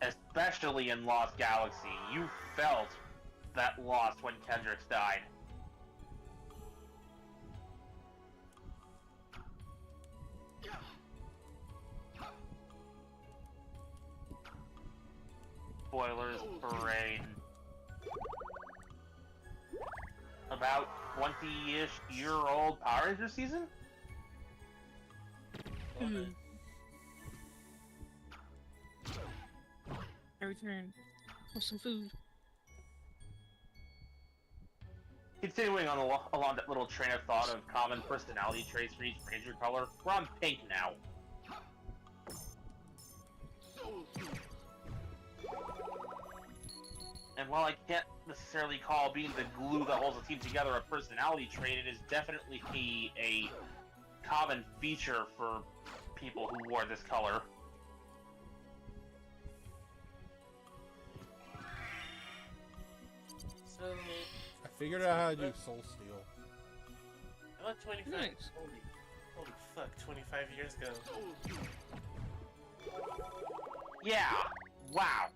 Especially in Lost Galaxy, you felt that loss when Kendricks died. Spoilers for Rain. About 20-ish year old Power Ranger season? I return with some food. Continuing on along that little train of thought of common personality traits for each Ranger color, we're on Pink now. And while I can't necessarily call being the glue that holds the team together a personality trait, it is definitely a common feature for people who wore this color. So, I figured out how to do Soul Steel. about 25. Nice. Holy fuck, 25 years ago. Yeah! Wow!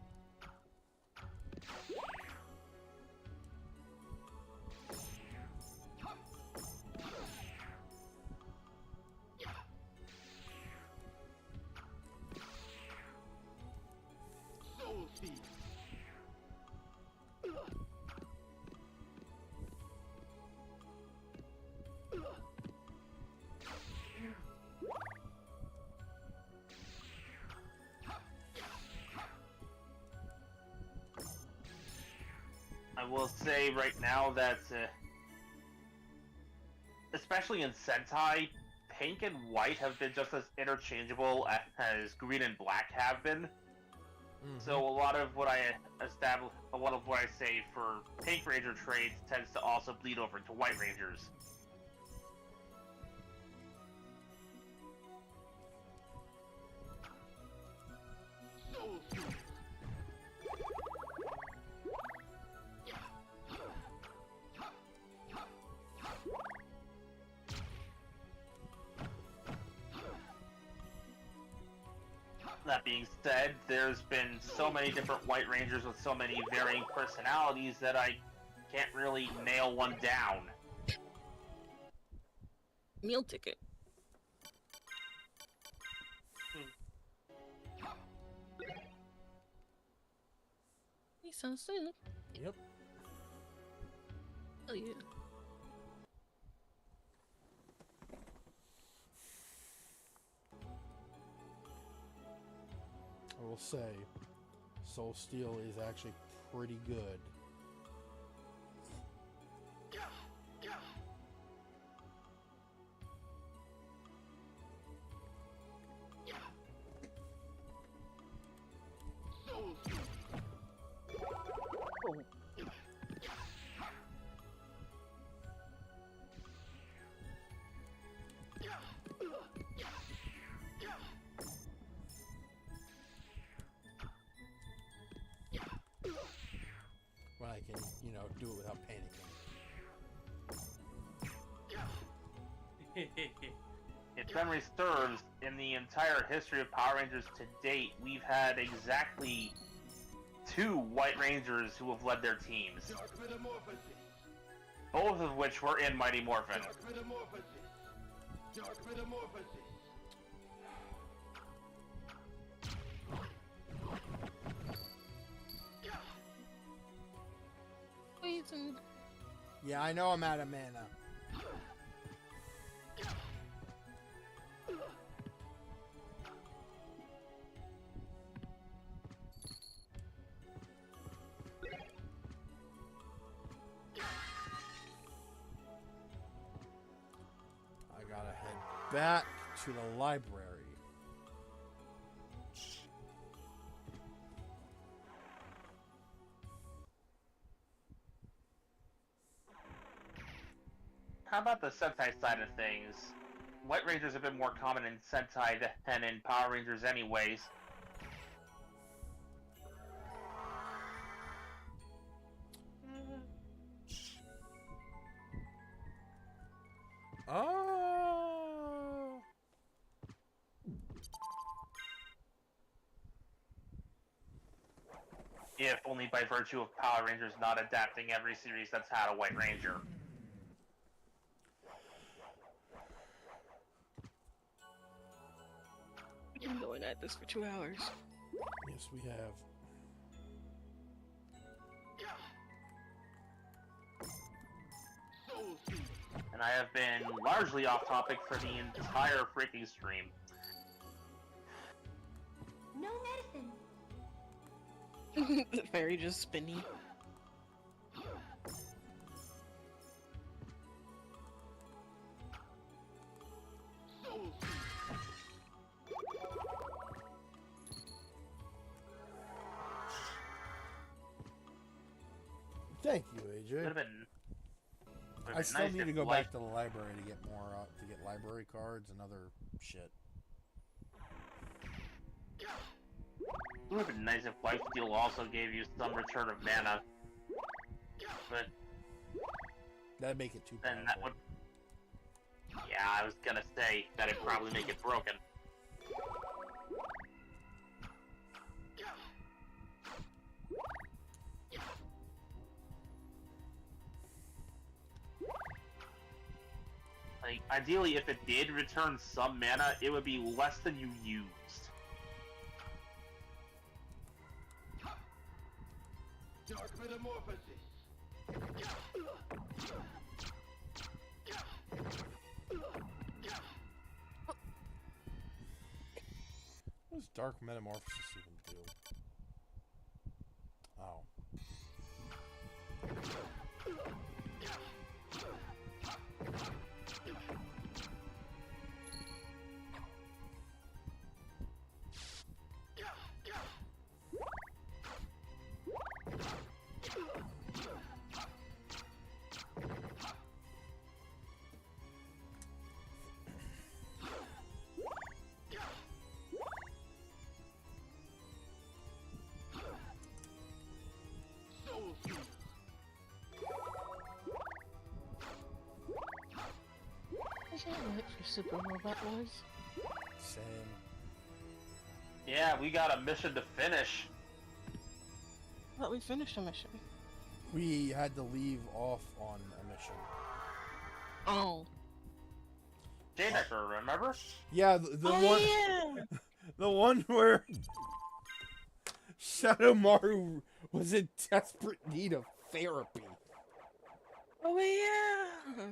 I will say right now that, especially in Sentai, pink and white have been just as interchangeable as green and black have been. So a lot of what I say for Pink Ranger trades tends to also bleed over into White Rangers. That being said, there's been so many different White Rangers with so many varying personalities that I can't really nail one down. Meal ticket. He sounds sick. Yep. Oh yeah. I will say, Soul Steel is actually pretty good. When I can, do it without panicking. if memory serves, in the entire history of Power Rangers to date, we've had exactly 2 White Rangers who have led their teams. Both of which were in Mighty Morphin. Poison. Yeah, I know I'm out of mana. I gotta head back to the library. How about the Sentai side of things? White Rangers have been more common in Sentai than in Power Rangers anyways. Oh. If only by virtue of Power Rangers not adapting every series that's had a White Ranger. We've been going at this for 2 hours. Yes, we have. And I have been largely off topic for the entire freaking stream. No medicine. Very just spinny. Thank you, Would AJ. have been. I still need to go back to the library to get more, to get library cards and other shit. It would have been nice if Lifesteal also gave you some return of mana. But That'd make it too then powerful. that would... Yeah, I was gonna say that'd probably make it broken. Like, ideally, if it did return some mana, it would be less than you used. Dark Metamorphosis. What does Dark Metamorphosis even do? Oh. Is that what your super robot was? Same. Yeah, we got a mission to finish. I thought we finished a mission. We had to leave off on a mission. Oh. J-Decker, remember? Yeah, the Oh, one, yeah! the one where Shadowmaru was in desperate need of therapy. Oh, yeah!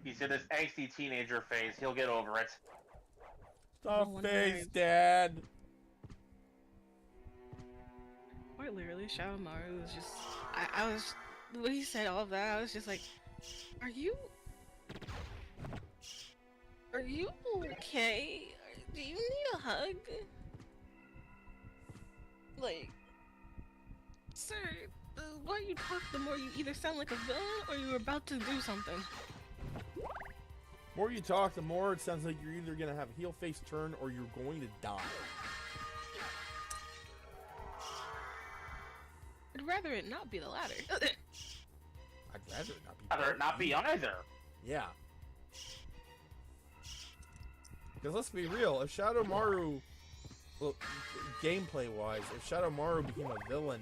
He's in this angsty teenager phase. He'll get over it. Stop one face, knows. Dad. Quite literally, Shadowmaru was just... I was... When he said all that, I was just like, Are you okay? Do you need a hug? Like... Sir, the more you talk, the more you either sound like a villain or you're about to do something. The more you talk, the more it sounds like you're either gonna have a heel face turn or you're going to die. I'd rather it not be the latter. I'd rather it not be. Rather it not be either. Yeah. Because let's be real, if Shadow Maru, well, gameplay-wise, if Shadow Maru became a villain,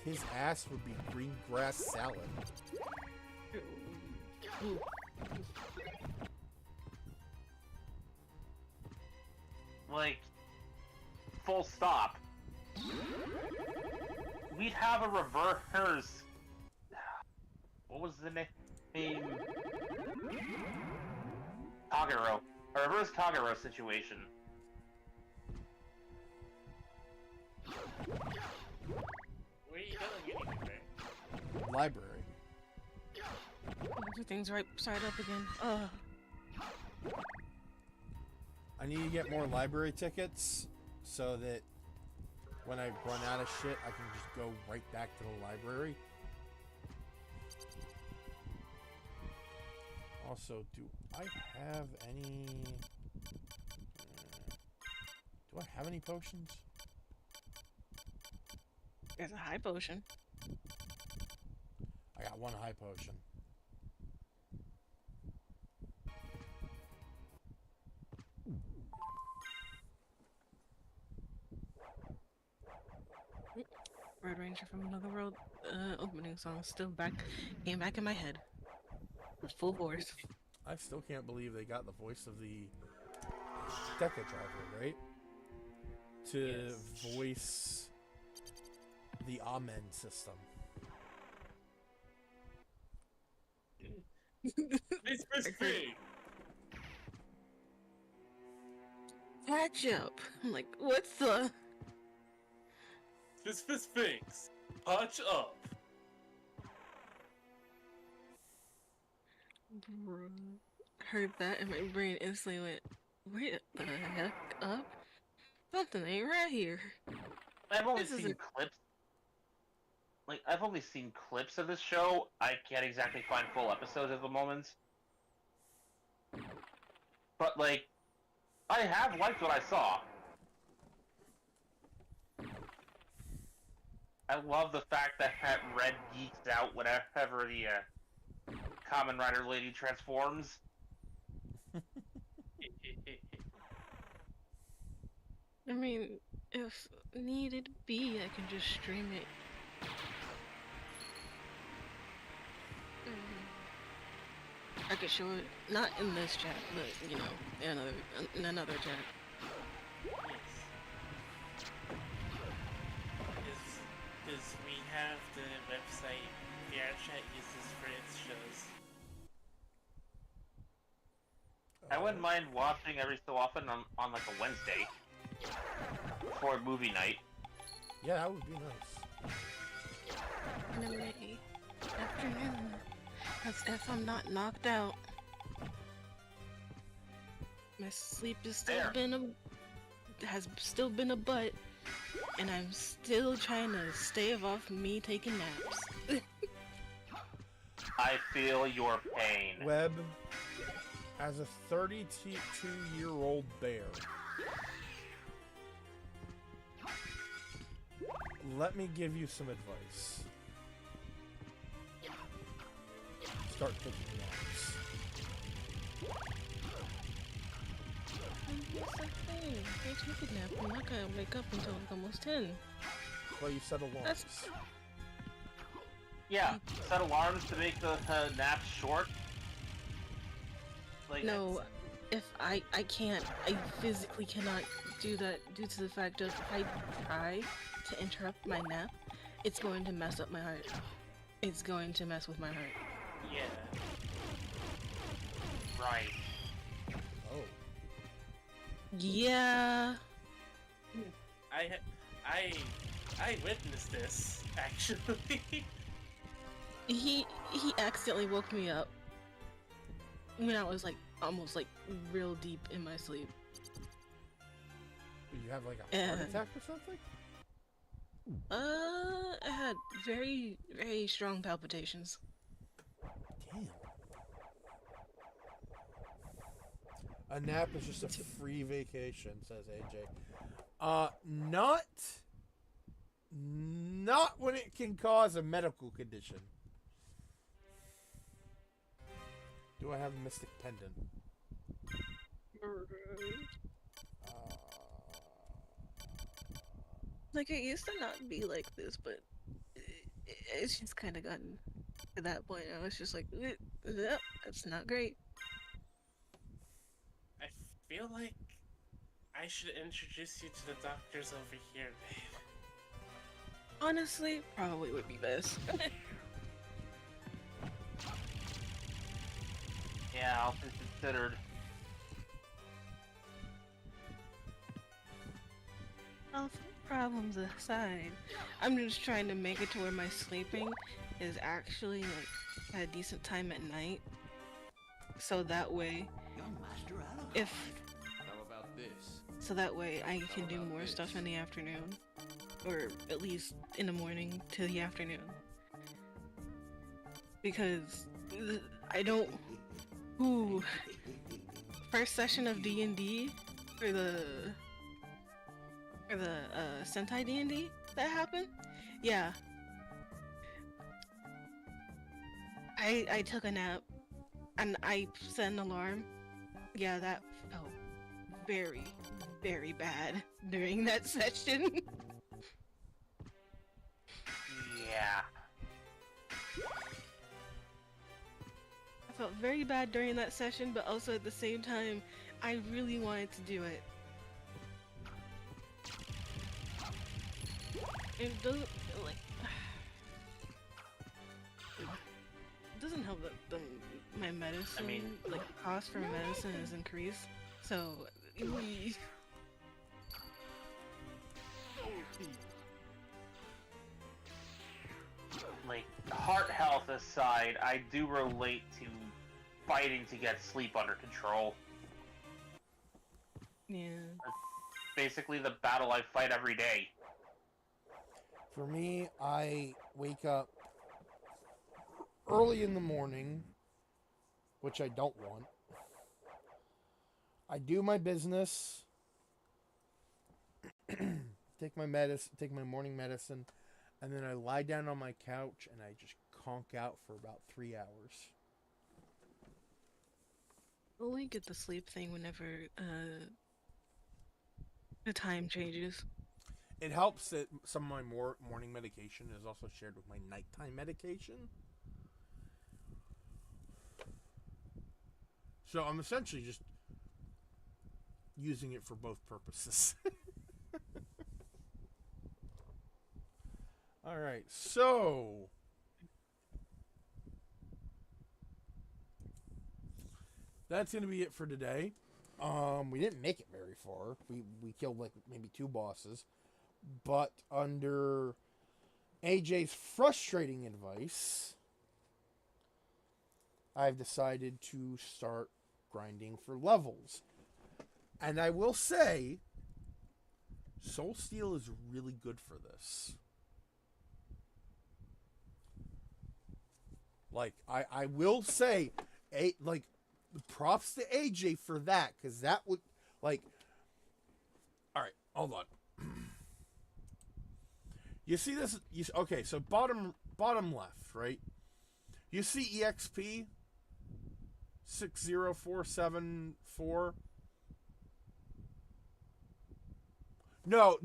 his ass would be green grass salad. Like, full stop. We'd have a reverse. What was the name? Kagero. A reverse Kagero situation. Where are you going anyway? Library. Everything's right side up again. I need to get more library tickets so that when I run out of shit, I can just go right back to the library. Also, do I have any... do I have any potions? There's a high potion. I got one high potion. Red Ranger from Another World opening song still came back in my head with full force. I still can't believe they got the voice of the Deca driver, right? To voice the Amen system. This thing. Catch up. I'm like, what's the... This Sphinx. Patch up. Heard that and my brain instantly went, wait the heck up? Something ain't right here. I've only This seen isn't- clips. Like, I've only seen clips of this show. I can't exactly find full episodes at the moment. But, like, I have liked what I saw. I love the fact that Red geeks out whenever the Kamen Rider lady transforms. I mean, if needed be, I can just stream it. I could show it, not in this chat, but, you know, in another chat. Because we have the website VRChat uses for its shows. I wouldn't mind watching every so often on like a Wednesday for movie night. Yeah, that would be nice. Anime afternoon. As if I'm not knocked out. My sleep has still been a butt, and I'm still trying to stave off me taking naps. I feel your pain. Webb, as a 32-year-old bear, let me give you some advice. Start taking naps. What's that thing? I take a nap. I'm not gonna wake up until like almost 10. Well, you set alarms. That's- Yeah, set alarms to make the naps short. Like, No, if I can't, I physically cannot do that due to the fact of if I try to interrupt my nap, it's going to mess up my heart. It's going to mess with my heart. Yeah. Right. Oh. Yeah. I witnessed this actually. He accidentally woke me up when I was like almost like real deep in my sleep. You have like a heart attack or something? I had very, very strong palpitations. Damn. A nap is just a free vacation, says AJ. Not when it can cause a medical condition. Do I have a mystic pendant? Like, it used to not be like this, but it's just kind of gotten to that point. I was just like, that's not great. I feel like I should introduce you to the doctors over here, babe. Honestly, probably would be best. Yeah, I'll be considered. Health problems aside, I'm just trying to make it to where my sleeping is actually like at a decent time at night. So that way, Young Master Alucard. How about this? so that way I can do about more this? stuff in the afternoon, or at least in the morning to the afternoon. Because I don't. Ooh, first session of D&D for the Sentai D&D that happened. Yeah, I took a nap and I set an alarm. Yeah, that felt very, very bad during that session. Yeah. I felt very bad during that session, but also at the same time, I really wanted to do it. It doesn't like. It doesn't help that my medicine, like the cost for medicine is increased. So. Like, heart health aside, I do relate to fighting to get sleep under control. Yeah. Basically the battle I fight every day. For me, I wake up early in the morning, which I don't want. I do my business, take my morning medicine, and then I lie down on my couch and I just conk out for about 3 hours. Only get the sleep thing whenever the time changes. It helps that some of my morning medication is also shared with my nighttime medication. So I'm essentially just using it for both purposes. All right, so that's gonna be it for today. We didn't make it very far. We killed like maybe 2 bosses, but under AJ's frustrating advice, I've decided to start grinding for levels. And I will say, Soul Steel is really good for this. Like, I will say, props to AJ for that, because that would, like, alright, hold on. You see this, okay, so bottom left, right? You see EXP 60474? No,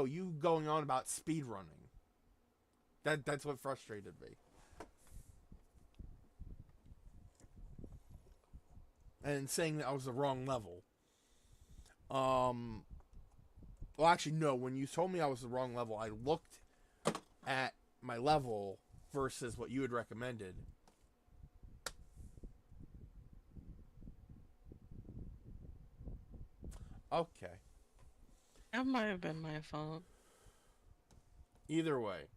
you going on about speed running. That's what frustrated me. And saying that I was the wrong level. Well, actually, no. When you told me I was the wrong level, I looked at my level versus what you had recommended. Okay. That might have been my fault. Either way.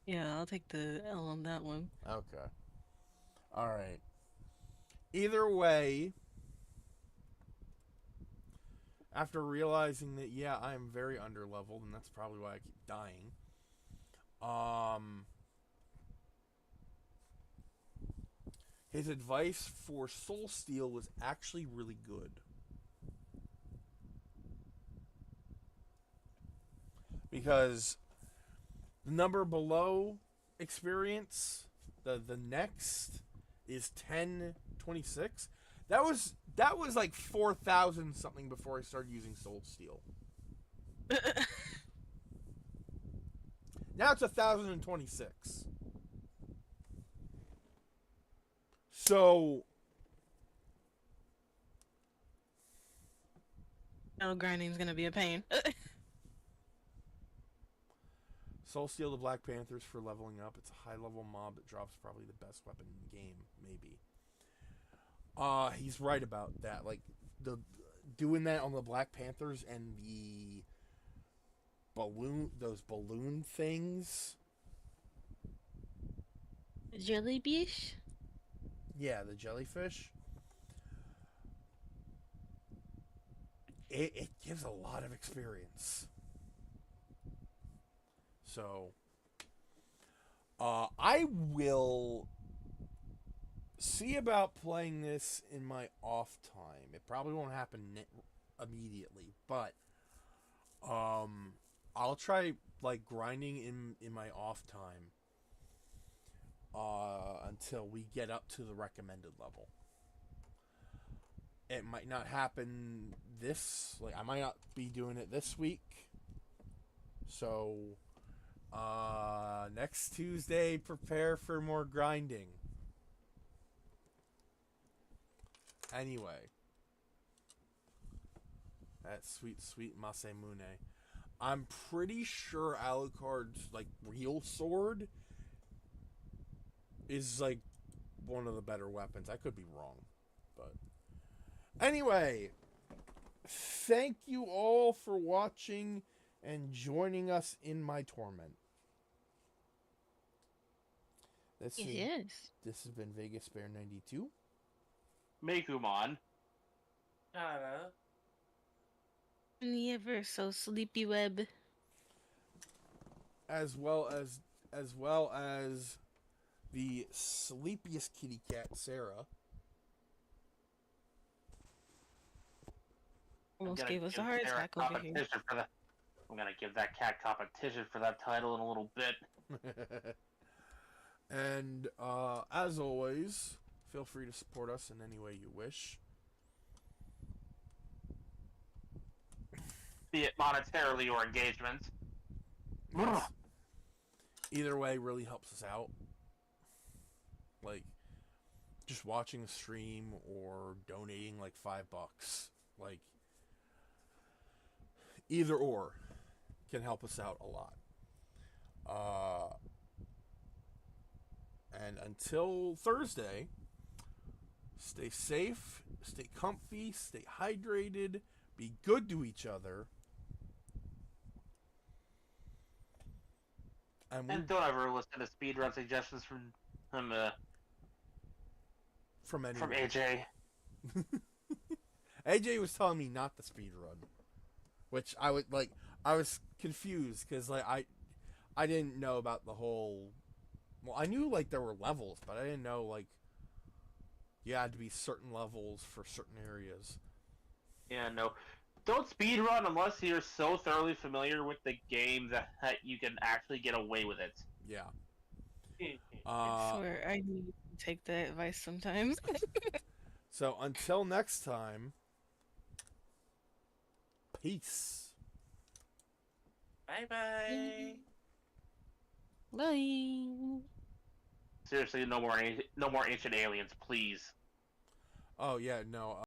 Yeah, I'll take the L on that one. Okay. Alright. Either way, after realizing that, yeah, I am very underleveled, and that's probably why I keep dying. His advice for Soul Steel was actually really good. because the number below experience, the next is 1026. That was like 4,000 something before I started using Soul Steel. Now it's 1,026. So No, grinding's gonna be a pain. Soul Steel the Black Panthers for leveling up. It's a high level mob that drops probably the best weapon in the game, maybe. He's right about that. Like the doing that on the Black Panthers and the those balloon things. Jellyfish? Yeah, the jellyfish. It gives a lot of experience. So, I will see about playing this in my off time. It probably won't happen immediately, but I'll try like grinding in my off time until we get up to the recommended level. It might not happen I might not be doing it this week. So next Tuesday, prepare for more grinding. Anyway, that sweet Masamune. I'm pretty sure Alucard's like real sword is like one of the better weapons. I could be wrong, but anyway, thank you all for watching and joining us in my torment. This has been Vegas Bear 92. Megumon. Kara. And the ever so sleepy web. As well as the sleepiest kitty cat, Sarah. Almost gave us a heart attack over here. I'm gonna give that cat competition for that title in a little bit. And as always, feel free to support us in any way you wish. Be it monetarily or engagement. Yes. Either way really helps us out. Like, just watching a stream or donating like $5. Like, either or can help us out a lot. And until Thursday, stay safe, stay comfy, stay hydrated, be good to each other. And don't ever listen to speedrun suggestions from AJ. AJ was telling me not to speedrun, which I was confused because like I didn't know about the whole. Well, I knew like there were levels, but I didn't know like you had to be certain levels for certain areas. Yeah, no. Don't speedrun unless you're so thoroughly familiar with the game that you can actually get away with it. Yeah. I swear, I need to take that advice sometimes. So until next time, peace. Bye-bye. Bye. Seriously, no more ancient aliens, please. Oh yeah, no.